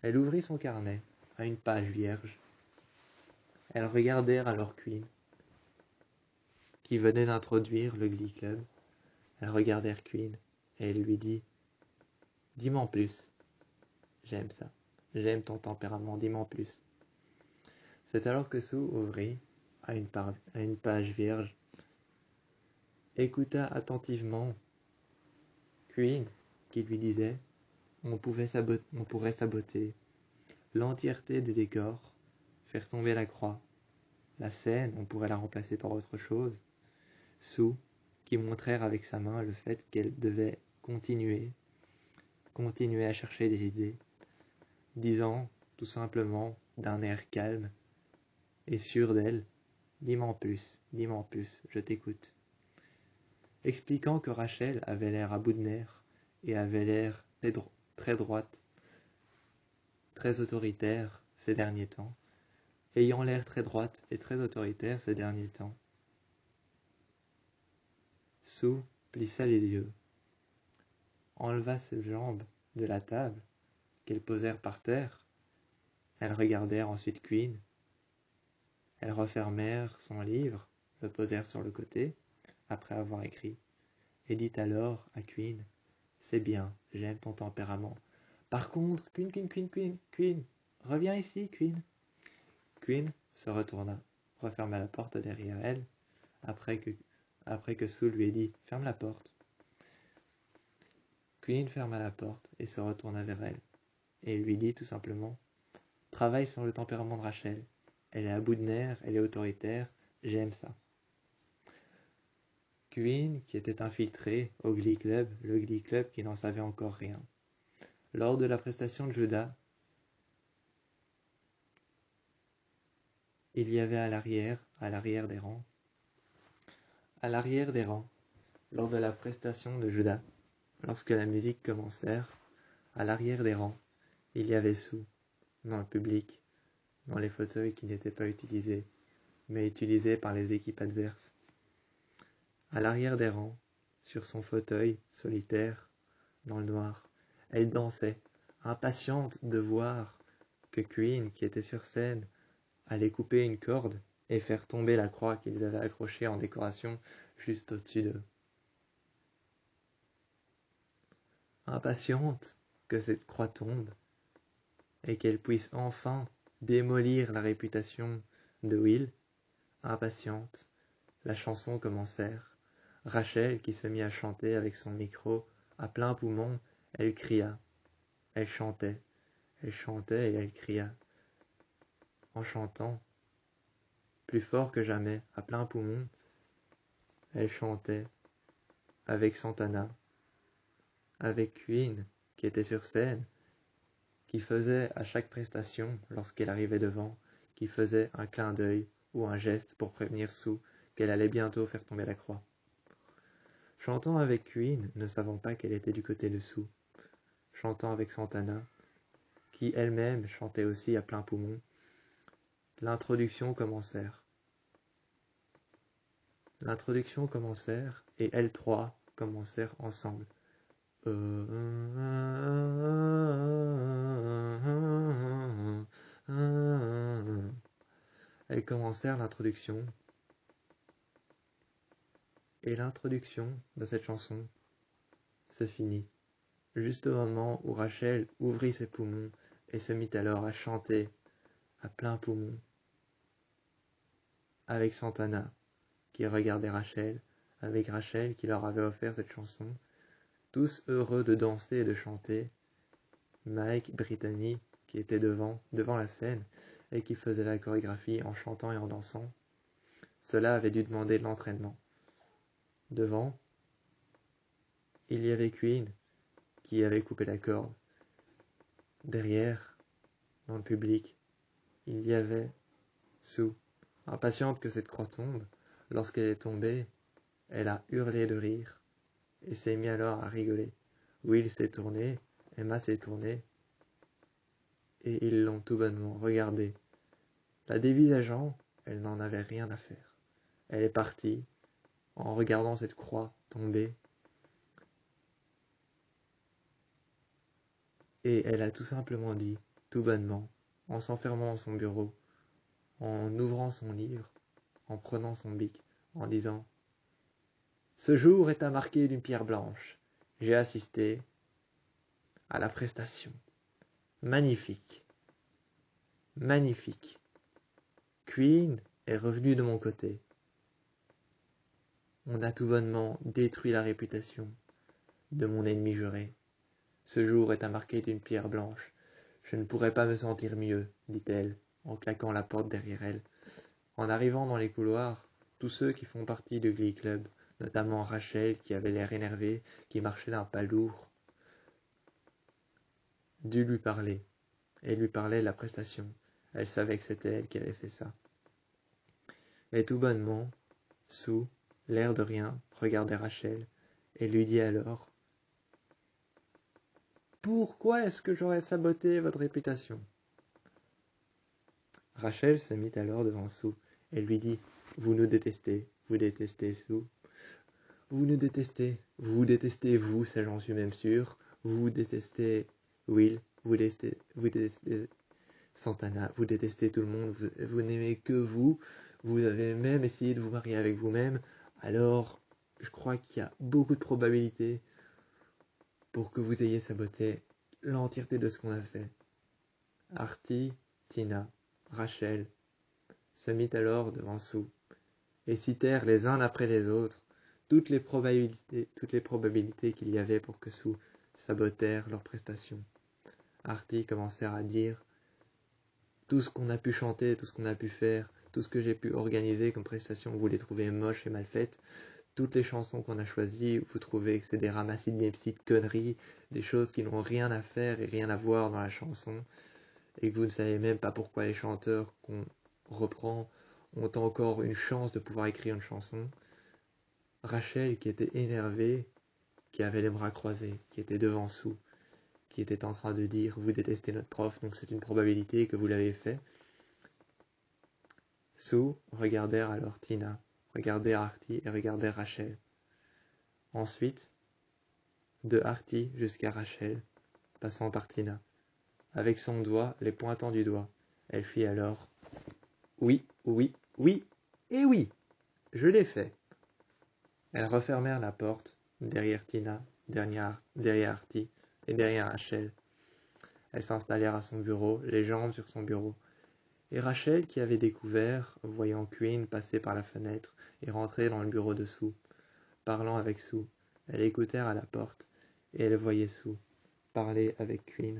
elle ouvrit son carnet à une page vierge. Elles regardèrent alors Queen, qui venait d'introduire le Glee Club. Elles regardèrent Queen et elle lui dit « Dis-moi en plus. J'aime ça. J'aime ton tempérament. Dis-moi en plus. » C'est alors que Sue ouvrit à une page vierge, écouta attentivement Queen qui lui disait « On pourrait saboter l'entièreté des décors, faire tomber la croix. La scène, on pourrait la remplacer par autre chose. » Sue qui montrèrent avec sa main le fait qu'elle devait continuer à chercher des idées, disant tout simplement d'un air calme et sûr d'elle « Dis-moi en plus, je t'écoute. » expliquant que Rachel avait l'air à bout de nerfs et avait l'air très droite, très autoritaire ces derniers temps, ayant l'air très droite et très autoritaire ces derniers temps. Sue plissa les yeux, enleva ses jambes de la table qu'elles posèrent par terre. Elles regardèrent ensuite Queen. Elles refermèrent son livre, le posèrent sur le côté, après avoir écrit, et dit alors à Queen, « C'est bien, j'aime ton tempérament. Par contre, Queen, reviens ici, Queen. » Queen se retourna, referma la porte derrière elle, après que Sue lui ait dit « Ferme la porte ». Queen ferma la porte et se retourna vers elle, et lui dit tout simplement « Travaille sur le tempérament de Rachel. Elle est à bout de nerfs, elle est autoritaire, j'aime ça. » Queen, qui était infiltrée au Glee Club, le Glee Club qui n'en savait encore rien. Lors de la prestation de Judas, il y avait à l'arrière des rangs, lors de la prestation de Judas, lorsque la musique commençait, à l'arrière des rangs, il y avait Sue, dans le public, dans les fauteuils qui n'étaient pas utilisés, mais utilisés par les équipes adverses. À l'arrière des rangs, sur son fauteuil solitaire, dans le noir, elle dansait, impatiente de voir que Queen, qui était sur scène, allait couper une corde et faire tomber la croix qu'ils avaient accrochée en décoration juste au-dessus d'eux. Impatiente que cette croix tombe et qu'elle puisse enfin démolir la réputation de Will, impatiente, la chanson commencèrent. Rachel, qui se mit à chanter avec son micro à plein poumon, elle cria, elle chantait et elle cria. En chantant, plus fort que jamais, à plein poumon, elle chantait avec Santana, avec Queen, qui était sur scène, qui faisait à chaque prestation, lorsqu'elle arrivait devant, qui faisait un clin d'œil ou un geste pour prévenir Sue qu'elle allait bientôt faire tomber la croix. Chantant avec Queen, ne savant pas qu'elle était du côté de Sue. Chantant avec Santana, qui elle-même chantait aussi à plein poumon, l'introduction commencèrent. Et elles trois commencèrent ensemble. Elles commencèrent l'introduction. Et l'introduction de cette chanson se finit, juste au moment où Rachel ouvrit ses poumons et se mit alors à chanter à plein poumon, avec Santana, qui regardait Rachel, avec Rachel qui leur avait offert cette chanson, tous heureux de danser et de chanter. Mike, Brittany, qui était devant la scène, et qui faisait la chorégraphie en chantant et en dansant. Cela avait dû demander de l'entraînement. Devant, il y avait Queen, qui avait coupé la corde. Derrière, dans le public, il y avait Sue, impatiente que cette croix tombe. Lorsqu'elle est tombée, elle a hurlé de rire, et s'est mis alors à rigoler. Will s'est tourné, Emma s'est tournée, et ils l'ont tout bonnement regardée. La dévisageant, elle n'en avait rien à faire. Elle est partie, en regardant cette croix tomber, et elle a tout simplement dit, tout bonnement, en s'enfermant dans son bureau, en ouvrant son livre, en prenant son bic, en disant « Ce jour est à marquer d'une pierre blanche. J'ai assisté à la prestation. Magnifique. Magnifique. Queen est revenue de mon côté. On a tout bonnement détruit la réputation de mon ennemi juré. Ce jour est à marquer d'une pierre blanche. Je ne pourrais pas me sentir mieux, dit-elle, en claquant la porte derrière elle. En arrivant dans les couloirs, tous ceux qui font partie du Glee Club, notamment Rachel qui avait l'air énervée, qui marchait d'un pas lourd, dut lui parler. Et lui parlait de la prestation. Elle savait que c'était elle qui avait fait ça. Mais tout bonnement, Sue l'air de rien, regardait Rachel et lui dit alors « Pourquoi est-ce que j'aurais saboté votre réputation ?» Rachel se mit alors devant Sue et lui dit « Vous nous détestez, vous détestez Sue. Vous nous détestez, vous détestez vous, ça j'en suis même sûr. Vous détestez Will, vous détestez Santana, vous détestez tout le monde, vous n'aimez que vous. Vous avez même essayé de vous marier avec vous-même. Alors, je crois qu'il y a beaucoup de probabilités pour que vous ayez saboté l'entièreté de ce qu'on a fait. » Artie, Tina, Rachel se mit alors devant Sue et citèrent les uns après les autres toutes les probabilités qu'il y avait pour que Sue sabotèrent leurs prestations. Artie commencèrent à dire tout ce qu'on a pu chanter, tout ce qu'on a pu faire, tout ce que j'ai pu organiser comme prestation, vous les trouvez moches et mal faites. Toutes les chansons qu'on a choisies, vous trouvez que c'est des ramassis de petites conneries, des choses qui n'ont rien à faire et rien à voir dans la chanson, et que vous ne savez même pas pourquoi les chanteurs qu'on reprend ont encore une chance de pouvoir écrire une chanson. Rachel, qui était énervée, qui avait les bras croisés, qui était devant Sue, qui était en train de dire « Vous détestez notre prof, donc c'est une probabilité que vous l'avez fait ». Sue regardèrent alors Tina, regardèrent Artie et regardèrent Rachel. Ensuite, de Artie jusqu'à Rachel, passant par Tina. Avec son doigt, les pointant du doigt, elle fit alors « Oui, oui, oui, et oui, je l'ai fait ». Elles refermèrent la porte, derrière Tina, derrière Artie et derrière Rachel. Elles s'installèrent à son bureau, les jambes sur son bureau. Et Rachel, qui avait découvert, voyant Queen passer par la fenêtre et rentrer dans le bureau de Sue, parlant avec Sue, elle écoutèrent à la porte, et elle voyait Sue parler avec Queen.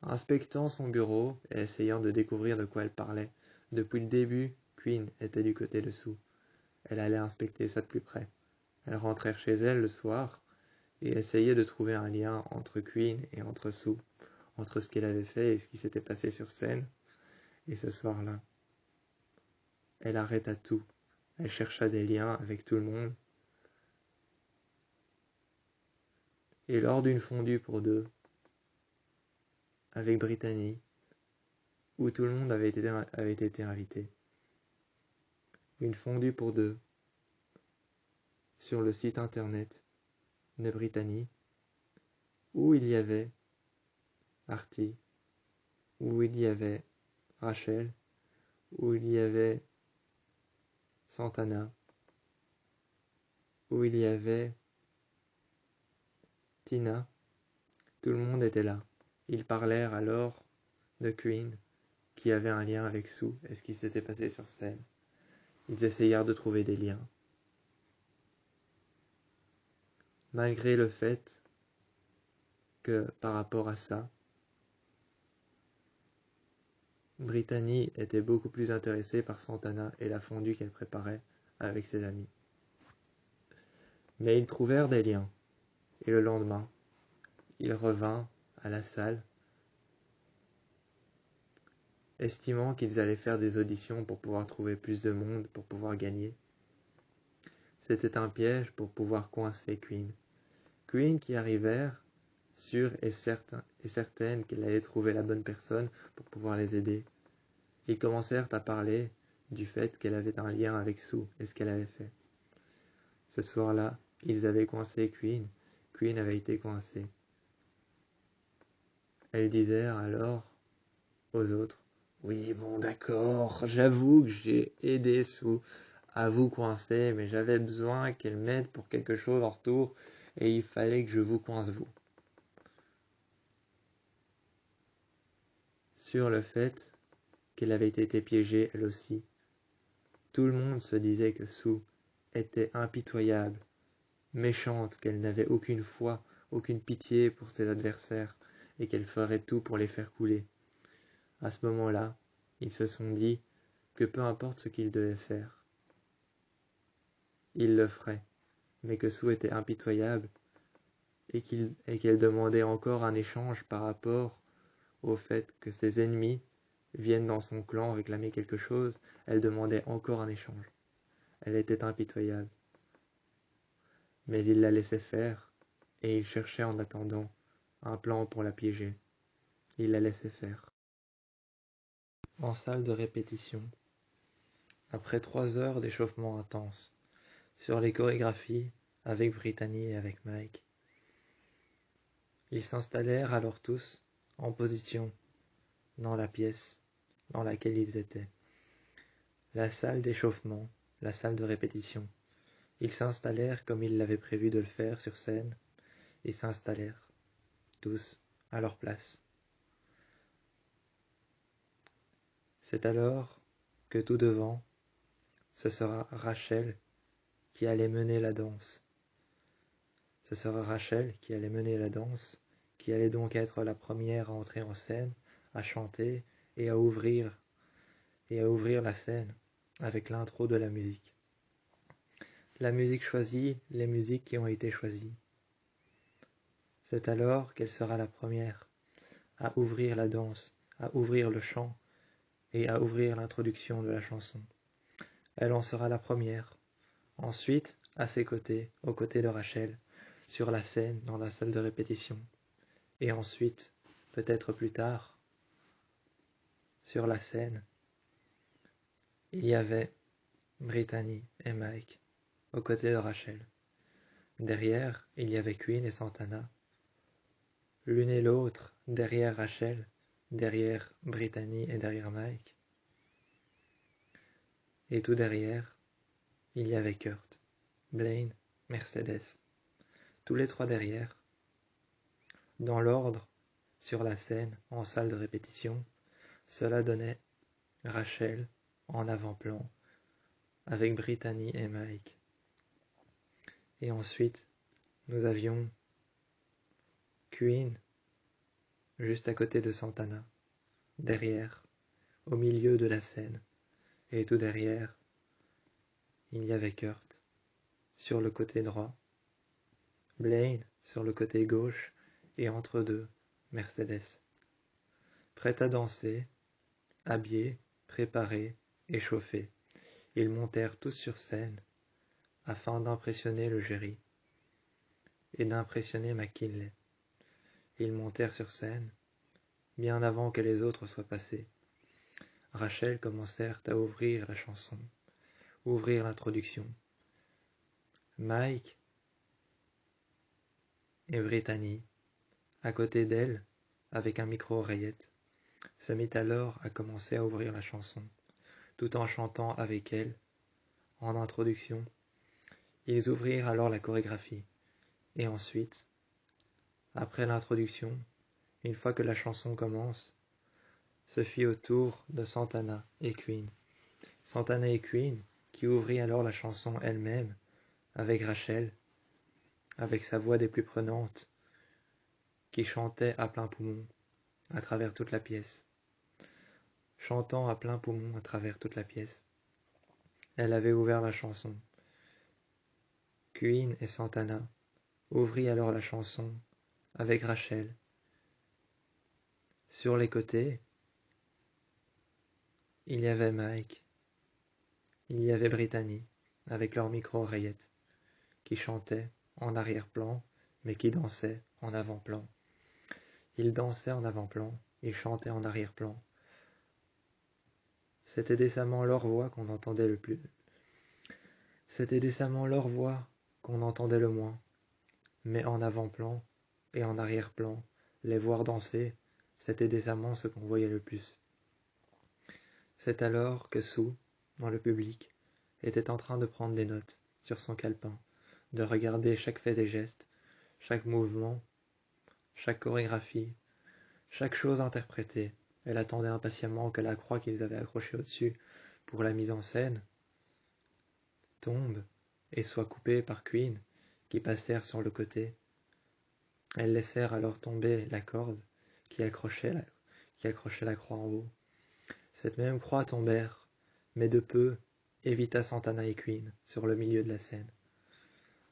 Inspectant son bureau et essayant de découvrir de quoi elle parlait, depuis le début, Queen était du côté de Sue. Elle allait inspecter ça de plus près. Elles rentrèrent chez elle le soir et essayaient de trouver un lien entre Queen et entre Sue, entre ce qu'elle avait fait et ce qui s'était passé sur scène. Et ce soir-là, elle arrêta tout. Elle chercha des liens avec tout le monde. Et lors d'une fondue pour deux, avec Brittany, où tout le monde avait été invité, une fondue pour deux, sur le site internet de Brittany, où il y avait Artie, où il y avait Rachel, où il y avait Santana, où il y avait Tina. Tout le monde était là. Ils parlèrent alors de Queen, qui avait un lien avec Sue et ce qui s'était passé sur scène. Ils essayèrent de trouver des liens. Malgré le fait que, par rapport à ça, Brittany était beaucoup plus intéressée par Santana et la fondue qu'elle préparait avec ses amis. Mais ils trouvèrent des liens, et le lendemain, il revint à la salle, estimant qu'ils allaient faire des auditions pour pouvoir trouver plus de monde, pour pouvoir gagner. C'était un piège pour pouvoir coincer Queen. Queen qui arrivèrent, sûre et certaine qu'elle allait trouver la bonne personne pour pouvoir les aider. Ils commencèrent à parler du fait qu'elle avait un lien avec Sue et ce qu'elle avait fait. Ce soir-là, ils avaient coincé Queen. Queen avait été coincée. Elles disèrent alors aux autres, « Oui, bon, d'accord, j'avoue que j'ai aidé Sue à vous coincer, mais j'avais besoin qu'elle m'aide pour quelque chose en retour, et il fallait que je vous coince vous. » Sur le fait qu'elle avait été piégée elle aussi. Tout le monde se disait que Sue était impitoyable, méchante, qu'elle n'avait aucune foi, aucune pitié pour ses adversaires, et qu'elle ferait tout pour les faire couler. À ce moment-là, ils se sont dit que peu importe ce qu'ils devaient faire, ils le feraient, mais que Sue était impitoyable, et qu'elle demandait encore un échange par rapport au fait que ses ennemis viennent dans son clan réclamer quelque chose. Elle demandait encore un échange. Elle était impitoyable. mais il la laissait faire, et il cherchait en attendant un plan pour la piéger. Il la laissait faire. En salle de répétition, après 3 heures d'échauffement intense, sur les chorégraphies avec Brittany et avec Mike, ils s'installèrent alors tous en position dans la pièce dans laquelle ils étaient. La salle d'échauffement, la salle de répétition. Ils s'installèrent comme ils l'avaient prévu de le faire sur scène, et s'installèrent, tous, à leur place. C'est alors que tout devant, ce sera Rachel qui allait mener la danse. Ce sera Rachel qui allait mener la danse, qui allait donc être la première à entrer en scène, à chanter et à ouvrir la scène avec l'intro de la musique. La musique choisie, les musiques qui ont été choisies. C'est alors qu'elle sera la première à ouvrir la danse, à ouvrir le chant et à ouvrir l'introduction de la chanson. Elle en sera la première. Ensuite, à ses côtés, aux côtés de Rachel, sur la scène, dans la salle de répétition. Et ensuite, peut-être plus tard, sur la scène, il y avait Brittany et Mike, aux côtés de Rachel. Derrière, il y avait Queen et Santana, l'une et l'autre, derrière Rachel, derrière Brittany et derrière Mike. Et tout derrière, il y avait Kurt, Blaine, Mercedes, tous les trois derrière. Dans l'ordre, sur la scène, en salle de répétition, cela donnait Rachel en avant-plan, avec Brittany et Mike. Et ensuite, nous avions Queen, juste à côté de Santana, derrière, au milieu de la scène. Et tout derrière, il y avait Kurt, sur le côté droit, Blaine sur le côté gauche, et entre deux, Mercedes. Prêts à danser, habillés, préparés, échauffés, ils montèrent tous sur scène, afin d'impressionner le jury, et d'impressionner McKinley. Ils montèrent sur scène, bien avant que les autres soient passés. Rachel commencèrent à ouvrir la chanson, ouvrir l'introduction. Mike et Brittany, à côté d'elle, avec un micro-oreillette, se mit alors à commencer à ouvrir la chanson, tout en chantant avec elle, en introduction. Ils ouvrirent alors la chorégraphie, et ensuite, après l'introduction, une fois que la chanson commence, ce fut au tour de Santana et Queen. Santana et Queen, qui ouvrit alors la chanson elle-même, avec Rachel, avec sa voix des plus prenantes, qui chantait à plein poumon, à travers toute la pièce. Chantant à plein poumon à travers toute la pièce. Elle avait ouvert la chanson. Queen et Santana ouvrit alors la chanson avec Rachel. Sur les côtés, il y avait Mike, il y avait Brittany, avec leur micro-oreillette, qui chantait en arrière-plan, mais qui dansait en avant-plan. Ils dansaient en avant-plan, ils chantaient en arrière-plan. C'était décemment leur voix qu'on entendait le plus. C'était décemment leur voix qu'on entendait le moins. Mais en avant-plan et en arrière-plan, les voir danser, c'était décemment ce qu'on voyait le plus. C'est alors que Sue, dans le public, était en train de prendre des notes sur son calepin, de regarder chaque fait et geste, chaque mouvement, chaque chorégraphie, chaque chose interprétée. Elle attendait impatiemment que la croix qu'ils avaient accrochée au-dessus pour la mise en scène tombe et soit coupée par Queen, qui passèrent sur le côté. Elles laissèrent alors tomber la corde qui accrochait la croix en haut. Cette même croix tombèrent, mais de peu évita Santana et Queen sur le milieu de la scène.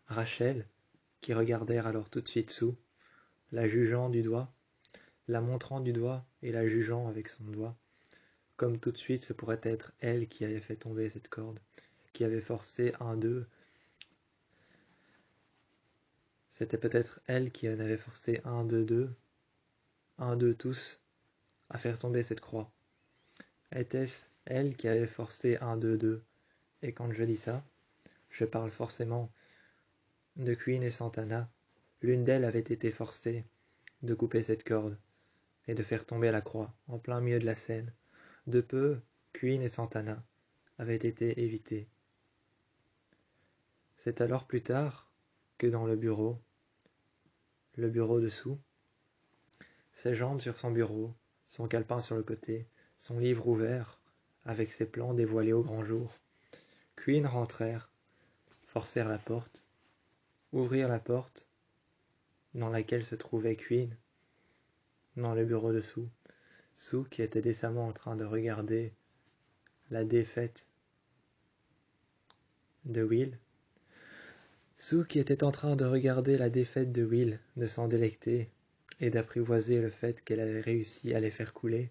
Rachel, qui regardèrent alors tout de suite Sue, la jugeant du doigt, la montrant du doigt et la jugeant avec son doigt, comme tout de suite ce pourrait être elle qui avait fait tomber cette corde, qui avait forcé un d'eux C'était peut-être elle qui en avait forcé un d'eux tous, à faire tomber cette croix. Était-ce elle qui avait forcé un d'eux? Et quand je dis ça, je parle forcément de Queen et Santana. L'une d'elles avait été forcée de couper cette corde et de faire tomber la croix en plein milieu de la scène. De peu, Queen et Santana avaient été évités. C'est alors plus tard que dans le bureau dessous, ses jambes sur son bureau, son calepin sur le côté, son livre ouvert, avec ses plans dévoilés au grand jour, Queen rentrèrent, forcèrent la porte, ouvrirent la porte dans laquelle se trouvait Queen, dans le bureau dessous, Sue qui était décemment en train de regarder la défaite de Will, Sue qui était en train de regarder la défaite de Will, de s'en délecter et d'apprivoiser le fait qu'elle avait réussi à les faire couler.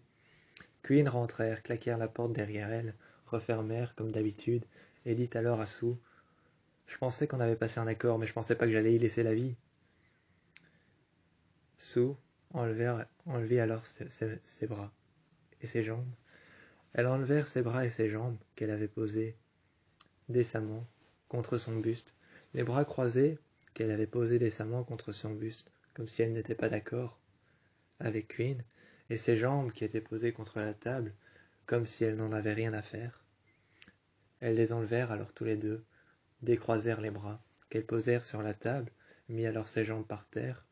Queen rentrèrent, claquèrent la porte derrière elle, refermèrent comme d'habitude, et dit alors à Sue: « Je pensais qu'on avait passé un accord, mais je pensais pas que j'allais y laisser la vie. » Sue enlevit alors ses bras et ses jambes. Elle enlevèrent ses bras et ses jambes qu'elle avait posés décemment contre son buste, les bras croisés qu'elle avait posés décemment contre son buste, comme si elle n'était pas d'accord avec Queen, et ses jambes qui étaient posées contre la table, comme si elle n'en avait rien à faire. Elles les enlevèrent alors tous les deux, décroisèrent les bras, qu'elles posèrent sur la table, mit alors ses jambes par terre.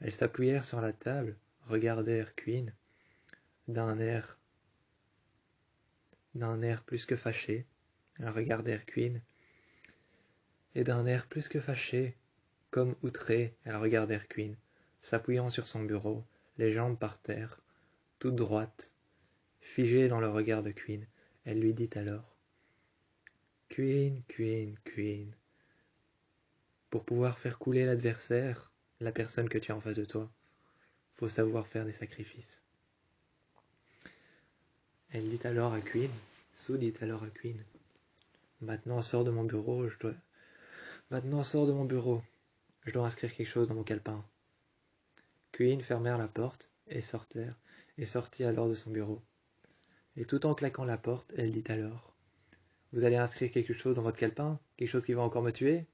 Elles s'appuyèrent sur la table, regardèrent Queen d'un air plus que fâché. Elles regardèrent Queen, et d'un air plus que fâché, comme outré, elles regardèrent Queen, s'appuyant sur son bureau, les jambes par terre, toute droite, figée dans le regard de Queen. Elle lui dit alors: « Queen, Queen, Queen, pour pouvoir faire couler l'adversaire, la personne que tu as en face de toi, faut savoir faire des sacrifices. » Elle dit alors à Queen, Sue dit alors à Queen: « Maintenant sors de mon bureau, je dois inscrire quelque chose dans mon calepin. » Queen fermèrent la porte et sortit alors de son bureau. Et tout en claquant la porte, elle dit alors: « Vous allez inscrire quelque chose dans votre calepin? Quelque chose qui va encore me tuer? »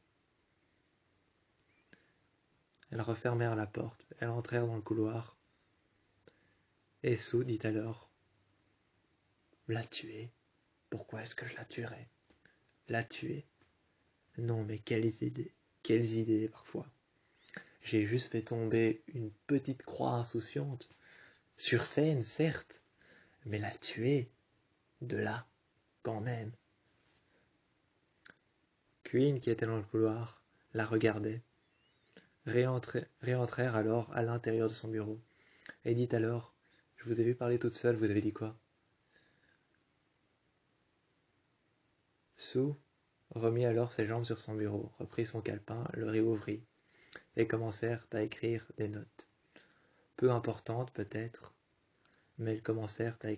Elles refermèrent la porte, elles entrèrent dans le couloir. Et Sue dit alors: « La tuer? Pourquoi est-ce que je la tuerais? La tuer? Non mais quelles idées parfois. J'ai juste fait tomber une petite croix insouciante, sur scène certes, mais la tuer, de là, quand même. » Queen, qui était dans le couloir, la regardait, réentrèrent alors à l'intérieur de son bureau, et dit alors: « Je vous ai vu parler toute seule, vous avez dit quoi? » Sue remit alors ses jambes sur son bureau, reprit son calepin, le réouvrit, et commencèrent à écrire des notes. Peu importantes peut-être, mais elles commencèrent à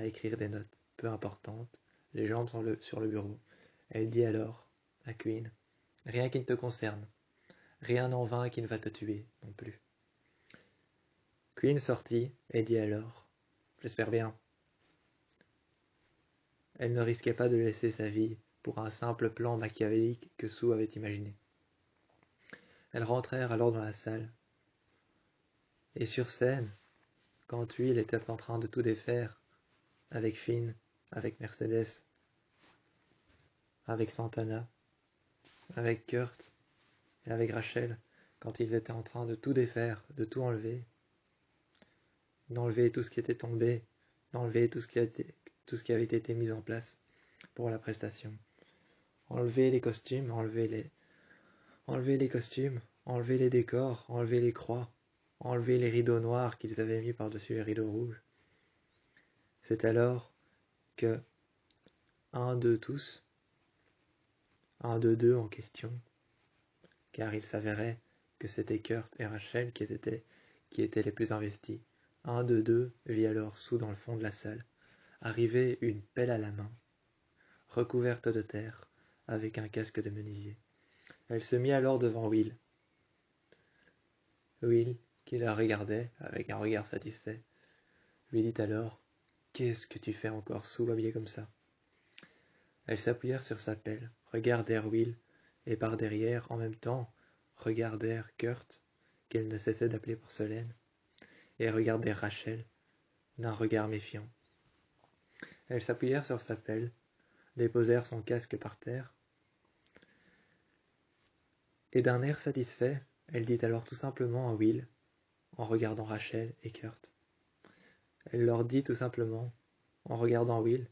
écrire des notes peu importantes, les jambes sur le bureau. Elle dit alors à Queen: « Rien qui ne te concerne, rien en vain qui ne va te tuer non plus. » Queen sortit et dit alors: « J'espère bien. » Elle ne risquait pas de laisser sa vie pour un simple plan machiavélique que Sue avait imaginé. Elles rentrèrent alors dans la salle. Et sur scène, quand Will était en train de tout défaire, avec Finn, avec Mercedes, avec Santana, avec Kurt et avec Rachel, quand ils étaient en train de tout défaire, de tout enlever, d'enlever tout ce qui était tombé, d'enlever tout ce qui avait été mis en place pour la prestation. Enlever les costumes, enlever les décors, enlever les croix, enlever les rideaux noirs qu'ils avaient mis par-dessus les rideaux rouges. C'est alors que un d'eux en question, car il s'avérait que c'était Kurt et Rachel qui étaient les plus investis, un d'eux deux vit alors Sue dans le fond de la salle, arriver une pelle à la main, recouverte de terre, avec un casque de menuisier. Elle se mit alors devant Will, Will, qui la regardait avec un regard satisfait, lui dit alors: « Qu'est-ce que tu fais encore, Sue, habillée comme ça ?» Elles s'appuyèrent sur sa pelle, regardèrent Will, et par derrière, en même temps, regardèrent Kurt, qu'elle ne cessait d'appeler porcelaine, et regardèrent Rachel, d'un regard méfiant. Elles s'appuyèrent sur sa pelle, déposèrent son casque par terre, et d'un air satisfait, elle dit alors tout simplement à Will, en regardant Rachel et Kurt. Elle leur dit tout simplement, en regardant Will,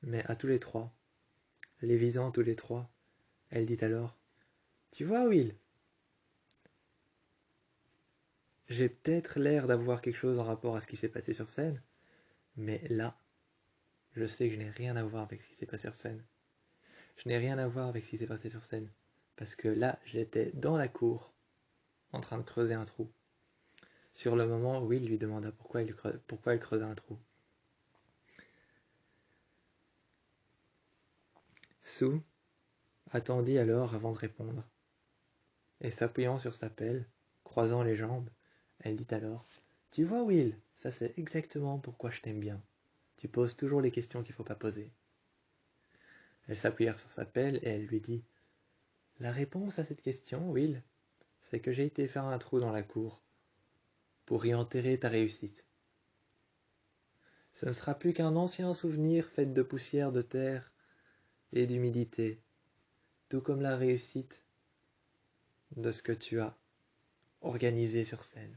mais à tous les trois, les visant tous les trois, elle dit alors: « Tu vois, Will, j'ai peut-être l'air d'avoir quelque chose en rapport à ce qui s'est passé sur scène, mais là, je sais que je n'ai rien à voir avec ce qui s'est passé sur scène. Je n'ai rien à voir avec ce qui s'est passé sur scène, parce que là, j'étais dans la cour, en train de creuser un trou. » Sur le moment, Will lui demanda pourquoi elle creusait un trou. Sue attendit alors avant de répondre, et s'appuyant sur sa pelle, croisant les jambes, elle dit alors: « Tu vois, Will, ça c'est exactement pourquoi je t'aime bien. Tu poses toujours les questions qu'il ne faut pas poser. » Elles s'appuyèrent sur sa pelle et elle lui dit: « La réponse à cette question, Will, c'est que j'ai été faire un trou dans la cour pour y enterrer ta réussite. Ce ne sera plus qu'un ancien souvenir fait de poussière de terre et d'humidité, tout comme la réussite de ce que tu as organisé sur scène. »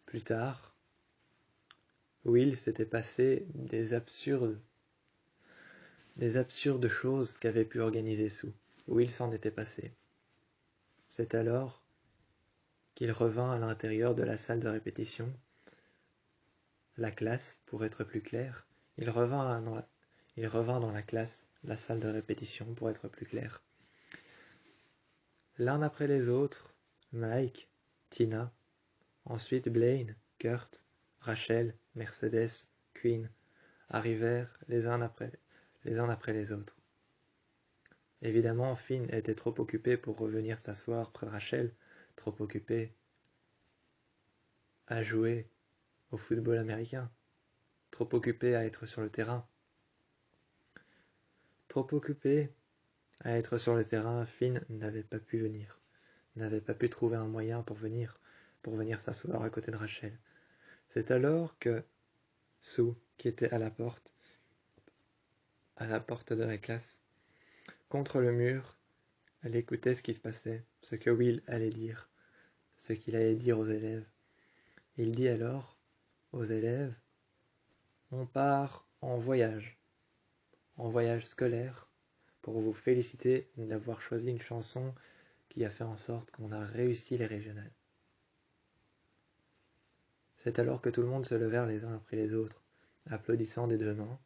Plus tard, Will s'était passé des absurdes choses qu'avait pu organiser Sue. Will s'en était passé. C'est alors qu'il revint à l'intérieur de la salle de répétition, la classe pour être plus clair. Il revint dans la classe, la salle de répétition pour être plus clair. L'un après les autres, Mike, Tina, ensuite Blaine, Kurt, Rachel, Mercedes, Queen, arrivèrent les uns après les autres. Évidemment, Finn était trop occupé pour revenir s'asseoir près de Rachel, trop occupé à jouer au football américain, trop occupé à être sur le terrain. Trop occupé à être sur le terrain, Finn n'avait pas pu venir, n'avait pas pu trouver un moyen pour venir s'asseoir à côté de Rachel. C'est alors que Sue, qui était à la porte de la classe, contre le mur, elle écoutait ce qui se passait, ce que Will allait dire, ce qu'il allait dire aux élèves. Il dit alors aux élèves: « On part en voyage scolaire, pour vous féliciter d'avoir choisi une chanson qui a fait en sorte qu'on a réussi les régionales. » C'est alors que tout le monde se levèrent les uns après les autres, applaudissant des deux mains,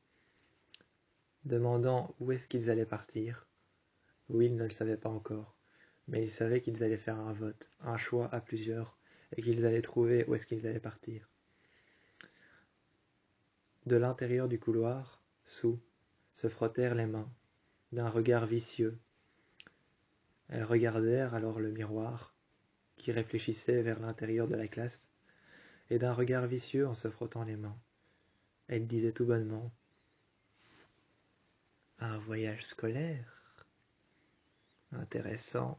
demandant où est-ce qu'ils allaient partir. Will ne le savait pas encore, mais il savait qu'ils allaient faire un vote, un choix à plusieurs, et qu'ils allaient trouver où est-ce qu'ils allaient partir. De l'intérieur du couloir, Sue se frottèrent les mains, d'un regard vicieux. Elles regardèrent alors le miroir, qui réfléchissait vers l'intérieur de la classe, et d'un regard vicieux en se frottant les mains, elles disaient tout bonnement: « Un voyage scolaire ? Intéressant,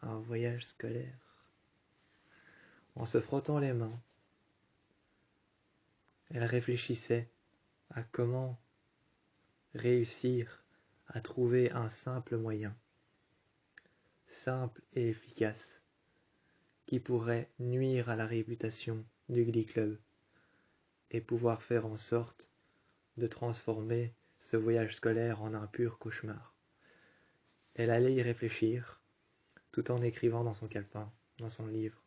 un voyage scolaire. » En se frottant les mains, elles réfléchissaient à comment réussir à trouver un simple moyen, simple et efficace, qui pourrait nuire à la réputation du Glee Club et pouvoir faire en sorte de transformer ce voyage scolaire en un pur cauchemar. Elle allait y réfléchir, tout en écrivant dans son calepin, dans son livre.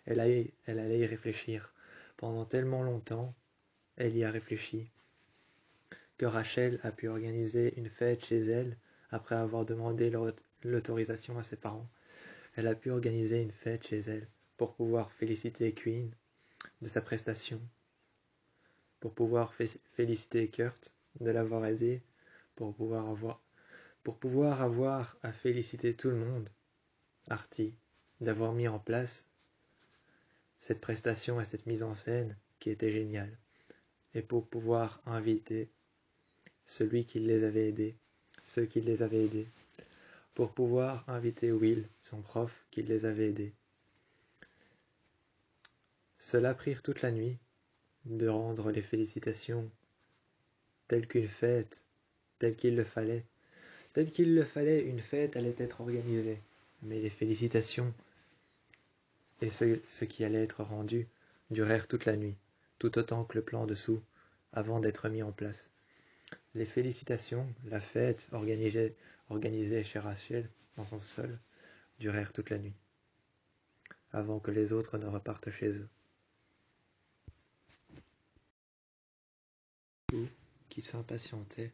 Elle allait y réfléchir pendant tellement longtemps, elle y a réfléchi, que Rachel a pu organiser une fête chez elle après avoir demandé l'autorisation à ses parents. Elle a pu organiser une fête chez elle pour pouvoir féliciter Queen de sa prestation, pour pouvoir féliciter Kurt de l'avoir aidé, pour pouvoir avoir à féliciter tout le monde, Artie, d'avoir mis en place cette prestation et cette mise en scène qui était géniale, et pour pouvoir inviter celui qui les avait aidés, ceux qui les avaient aidés, pour pouvoir inviter Will, son prof, qui les avait aidés. Cela prirent toute la nuit de rendre les félicitations telles qu'une fête, telle qu'il le fallait. Tel qu'il le fallait, une fête allait être organisée, mais les félicitations et ce qui allait être rendu durèrent toute la nuit, tout autant que le plan dessous, avant d'être mis en place. Les félicitations, la fête organisée chez Rachel dans son sol, durèrent toute la nuit, avant que les autres ne repartent chez eux. Ou qui s'impatientait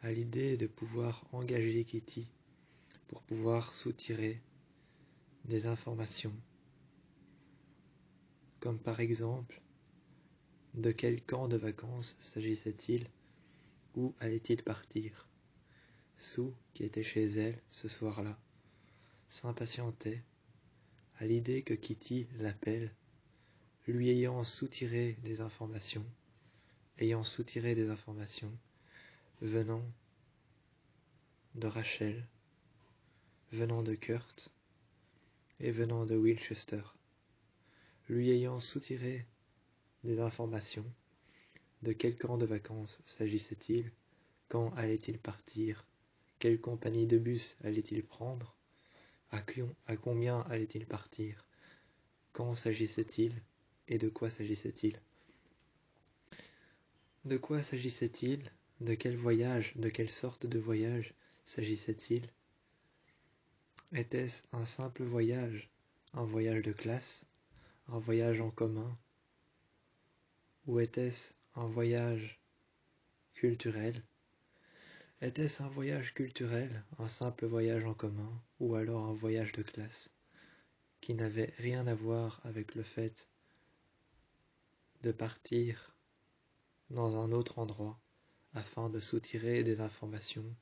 à l'idée de pouvoir engager Kitty pour pouvoir soutirer des informations, comme par exemple, de quel camp de vacances s'agissait-il, où allait-il partir. Sue, qui était chez elle ce soir-là, s'impatientait à l'idée que Kitty l'appelle, lui ayant soutiré des informations, venant de Rachel, venant de Kurt et venant de Wilchester, lui ayant soutiré des informations. De quel camp de vacances s'agissait-il? Quand allait-il partir? Quelle compagnie de bus allait-il prendre? À combien allait-il partir? Quand s'agissait-il? Et de quoi s'agissait-il? De quoi s'agissait-il? De quel voyage? De quelle sorte de voyage s'agissait-il? Était-ce un simple voyage? Un voyage de classe? Un voyage en commun? Ou était-ce un voyage culturel? Était-ce un voyage culturel, un simple voyage en commun, ou alors un voyage de classe, qui n'avait rien à voir avec le fait de partir dans un autre endroit afin de soutirer des informations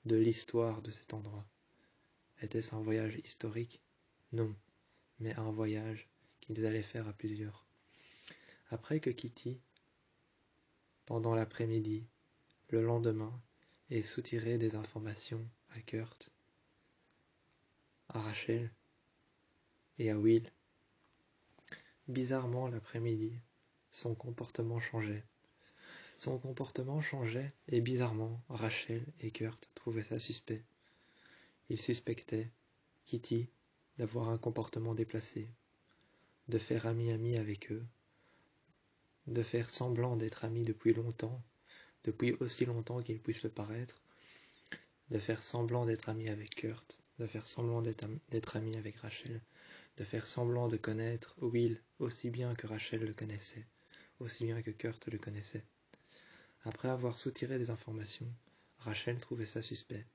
de l'histoire de cet endroit? Était-ce un voyage historique? Non, mais un voyage qu'ils allaient faire à plusieurs. Après que Kitty, pendant l'après-midi, le lendemain, ait soutiré des informations à Kurt, à Rachel et à Will, bizarrement l'après-midi, son comportement changeait. Son comportement changeait et bizarrement, Rachel et Kurt trouvaient ça suspect. Ils suspectaient Kitty d'avoir un comportement déplacé, de faire ami-ami avec eux, de faire semblant d'être amis depuis longtemps, depuis aussi longtemps qu'il puisse le paraître, de faire semblant d'être ami avec Kurt, de faire semblant d'être ami avec Rachel, de faire semblant de connaître Will aussi bien que Rachel le connaissait, aussi bien que Kurt le connaissait. Après avoir soutiré des informations, Rachel trouvait ça suspect.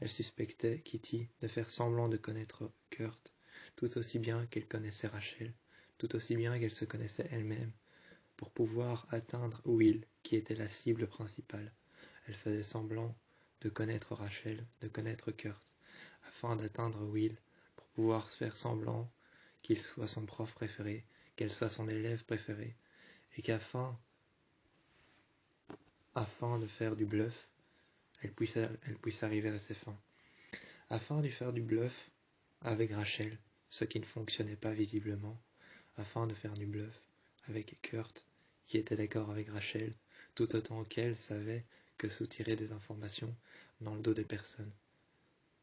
Elle suspectait Kitty de faire semblant de connaître Kurt, tout aussi bien qu'elle connaissait Rachel, tout aussi bien qu'elle se connaissait elle-même, pour pouvoir atteindre Will, qui était la cible principale. Elle faisait semblant de connaître Rachel, de connaître Kurt, afin d'atteindre Will, pour pouvoir se faire semblant qu'il soit son prof préféré, qu'elle soit son élève préféré, et qu'afin de faire du bluff, elle puisse arriver à ses fins. Afin de faire du bluff avec Rachel, ce qui ne fonctionnait pas visiblement, afin de faire du bluff avec Kurt, qui était d'accord avec Rachel, tout autant qu'elle savait que soutirer des informations dans le dos des personnes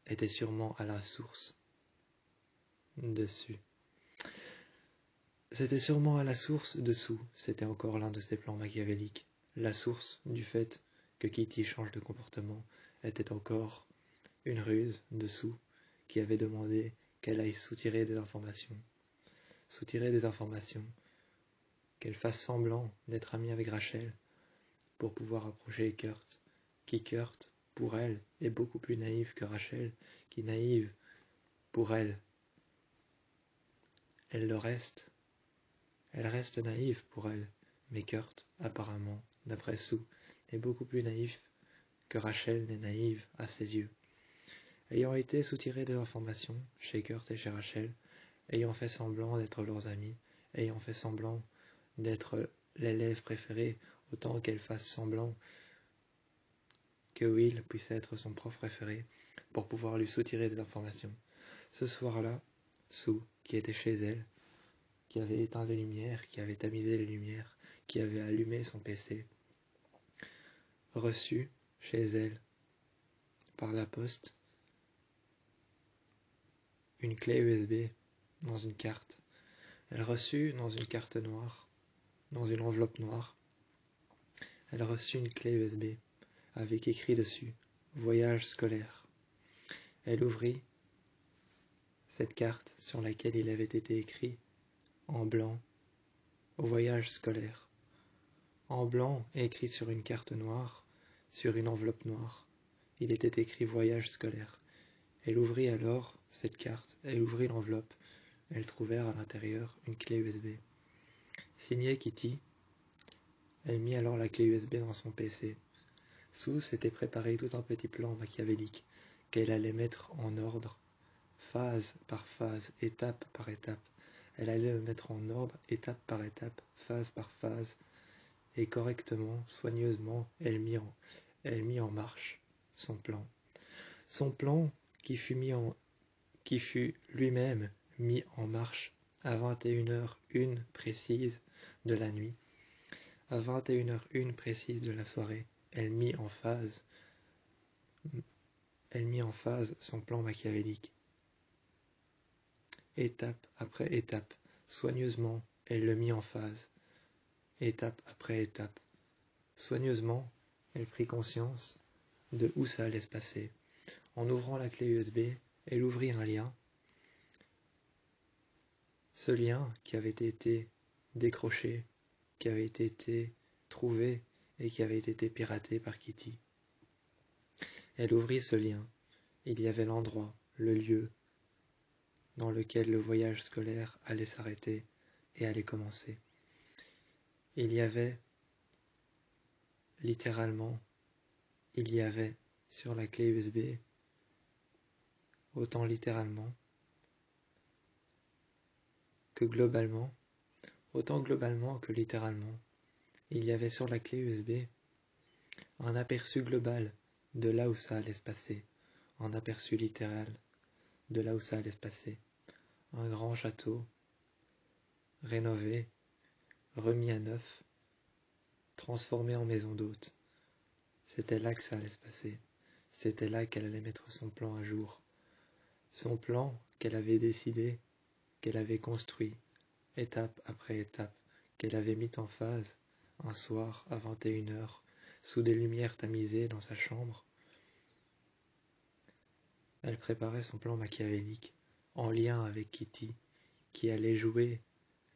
était sûrement à la source dessus. C'était sûrement à la source dessous, c'était encore l'un de ses plans machiavéliques. La source du fait que Kitty change de comportement était encore une ruse dessous qui avait demandé qu'elle aille soutirer des informations. Qu'elle fasse semblant d'être amie avec Rachel pour pouvoir approcher Kurt, qui Kurt, pour elle, est beaucoup plus naïf que Rachel, qui naïve pour elle. Elle reste naïve pour elle, mais Kurt, apparemment, d'après Sue, est beaucoup plus naïf que Rachel n'est naïve à ses yeux. Ayant été soutirés des informations chez Kurt et chez Rachel, ayant fait semblant d'être leurs amis, ayant fait semblant d'être l'élève préféré, autant qu'elle fasse semblant que Will puisse être son prof préféré, pour pouvoir lui soutirer des informations. Ce soir-là, Sue, qui était chez elle, qui avait éteint les lumières, qui avait tamisé les lumières, qui avait allumé son PC, reçut chez elle, par la poste, une clé USB dans une carte. Elle reçut dans une carte noire, dans une enveloppe noire, elle reçut une clé USB avec écrit dessus « Voyage scolaire ». Elle ouvrit cette carte sur laquelle il avait été écrit en blanc « Voyage scolaire ». En blanc, écrit sur une carte noire, sur une enveloppe noire, il était écrit « Voyage scolaire ». Elle ouvrit alors cette carte, elle ouvrit l'enveloppe, elle trouvèrent à l'intérieur une clé USB. Signée Kitty, elle mit alors la clé USB dans son PC. Sue s'était préparé tout un petit plan machiavélique qu'elle allait mettre en ordre, phase par phase, étape par étape. Elle allait le mettre en ordre, étape par étape, phase par phase, et correctement, soigneusement, elle mit en marche son plan. Son plan qui fut lui-même mis en marche à 21h01 précise de la nuit. À 21h01 précise de la soirée, elle mit en phase son plan machiavélique. Étape après étape, soigneusement, elle le mit en phase. Étape après étape. Soigneusement, elle prit conscience de où ça allait se passer. En ouvrant la clé USB, elle ouvrit un lien. Ce lien qui avait été décroché, qui avait été trouvé et qui avait été piraté par Kitty. Elle ouvrit ce lien. Il y avait l'endroit, le lieu dans lequel le voyage scolaire allait s'arrêter et allait commencer. Il y avait, littéralement, sur la clé USB, autant littéralement que globalement, autant globalement que littéralement, il y avait sur la clé USB un aperçu global de là où ça allait se passer, un aperçu littéral de là où ça allait se passer. Un grand château, rénové, remis à neuf, transformé en maison d'hôte. C'était là que ça allait se passer. C'était là qu'elle allait mettre son plan à jour. Son plan qu'elle avait décidé, qu'elle avait construit, étape après étape, qu'elle avait mis en phase, un soir à 21h, sous des lumières tamisées dans sa chambre. Elle préparait son plan machiavélique, en lien avec Kitty, qui allait jouer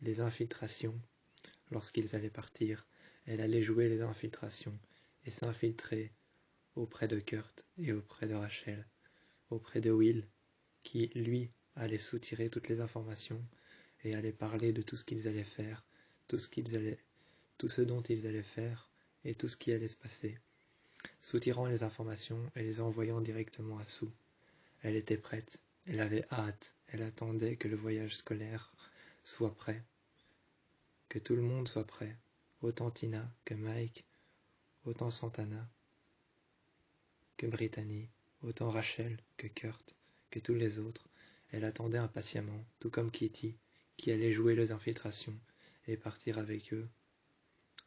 les infiltrations lorsqu'ils allaient partir. Elle allait jouer les infiltrations et s'infiltrer auprès de Kurt et auprès de Rachel, auprès de Will, qui, lui, allait soutirer toutes les informations et allait parler de tout ce qu'ils allaient faire, tout ce dont ils allaient faire et tout ce qui allait se passer, soutirant les informations et les envoyant directement à Sue. Elle était prête, elle avait hâte, elle attendait que le voyage scolaire soit prêt, que tout le monde soit prêt, autant Tina que Mike, autant Santana que Brittany, autant Rachel que Kurt, que tous les autres. Elle attendait impatiemment, tout comme Kitty, qui allait jouer les infiltrations et partir avec eux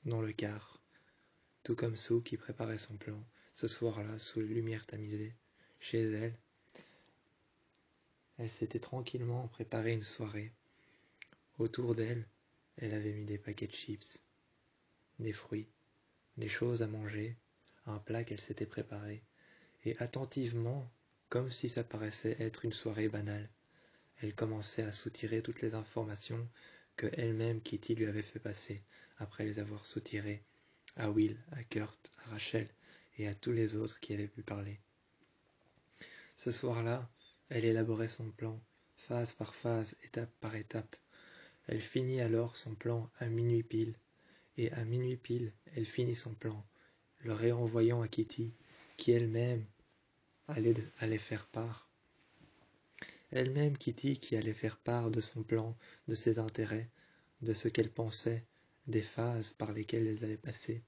dans le car, tout comme Sue qui préparait son plan, ce soir-là, sous les lumières tamisées, chez elle. Elle s'était tranquillement préparé une soirée. Autour d'elle, elle avait mis des paquets de chips, des fruits, des choses à manger, un plat qu'elle s'était préparé, et attentivement, comme si ça paraissait être une soirée banale, elle commençait à soutirer toutes les informations que elle-même Kitty lui avait fait passer, après les avoir soutirées à Will, à Kurt, à Rachel et à tous les autres qui avaient pu parler. Ce soir-là, elle élaborait son plan, phase par phase, étape par étape. Elle finit alors son plan à minuit pile, et à minuit pile, elle finit son plan, le réenvoyant à Kitty, qui elle-même allait faire part. Elle-même, Kitty, qui allait faire part de son plan, de ses intérêts, de ce qu'elle pensait, des phases par lesquelles elles allaient passer.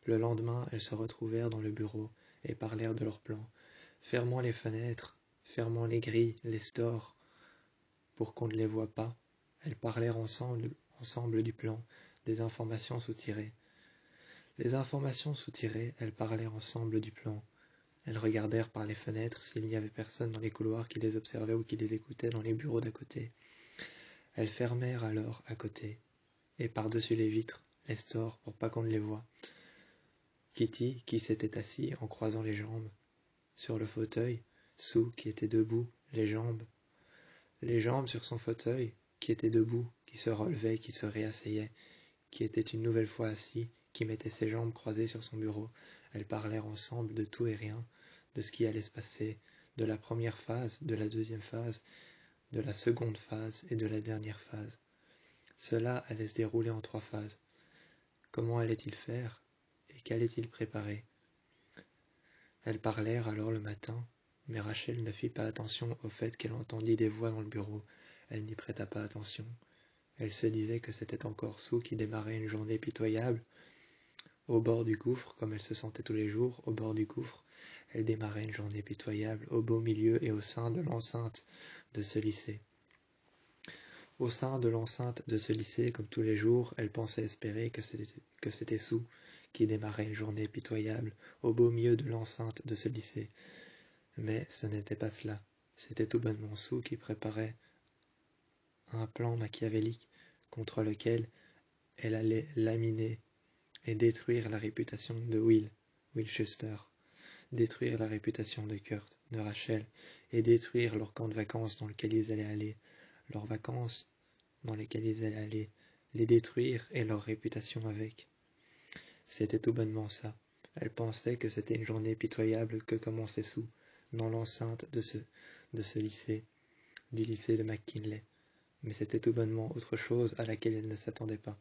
Le lendemain, elles se retrouvèrent dans le bureau et parlèrent de leur plan, fermant les fenêtres, fermant les grilles, les stores, pour qu'on ne les voie pas. Elles parlèrent ensemble du plan, des informations soutirées. Les informations soutirées, elles parlèrent ensemble du plan. Elles regardèrent par les fenêtres s'il n'y avait personne dans les couloirs qui les observait ou qui les écoutait dans les bureaux d'à côté. Elles fermèrent alors à côté, et par-dessus les vitres, les stores pour pas qu'on ne les voie. Kitty, qui s'était assis en croisant les jambes sur le fauteuil, Sue, qui était debout, les jambes sur son fauteuil, qui était debout, qui se relevait, qui se réasseyait, qui était une nouvelle fois assis, qui mettait ses jambes croisées sur son bureau. Elles parlèrent ensemble de tout et rien, de ce qui allait se passer, de la première phase, de la deuxième phase, de la seconde phase et de la dernière phase. Cela allait se dérouler en 3 phases. Comment allait-il faire et qu'allait-il préparer? Elles parlèrent alors le matin, mais Rachel ne fit pas attention au fait qu'elle entendit des voix dans le bureau. Elle n'y prêta pas attention. Elle se disait que c'était encore Sue qui démarrait une journée pitoyable. Au bord du gouffre, comme elle se sentait tous les jours, au bord du gouffre, elle démarrait une journée pitoyable, au beau milieu et au sein de l'enceinte de ce lycée. Au sein de l'enceinte de ce lycée, comme tous les jours, elle pensait espérer que c'était Sue qui démarrait une journée pitoyable, au beau milieu de l'enceinte de ce lycée. Mais ce n'était pas cela. C'était tout bonnement Sue qui préparait un plan machiavélique contre lequel elle allait laminer et détruire la réputation de Will Schuster, détruire la réputation de Kurt, de Rachel, et détruire leur camp de vacances dans lequel ils allaient aller, leurs vacances dans lesquelles ils allaient aller, les détruire et leur réputation avec. C'était tout bonnement ça. Elle pensait que c'était une journée pitoyable que commençait Sue, dans l'enceinte de ce lycée, du lycée de McKinley. Mais c'était tout bonnement autre chose à laquelle elle ne s'attendait pas.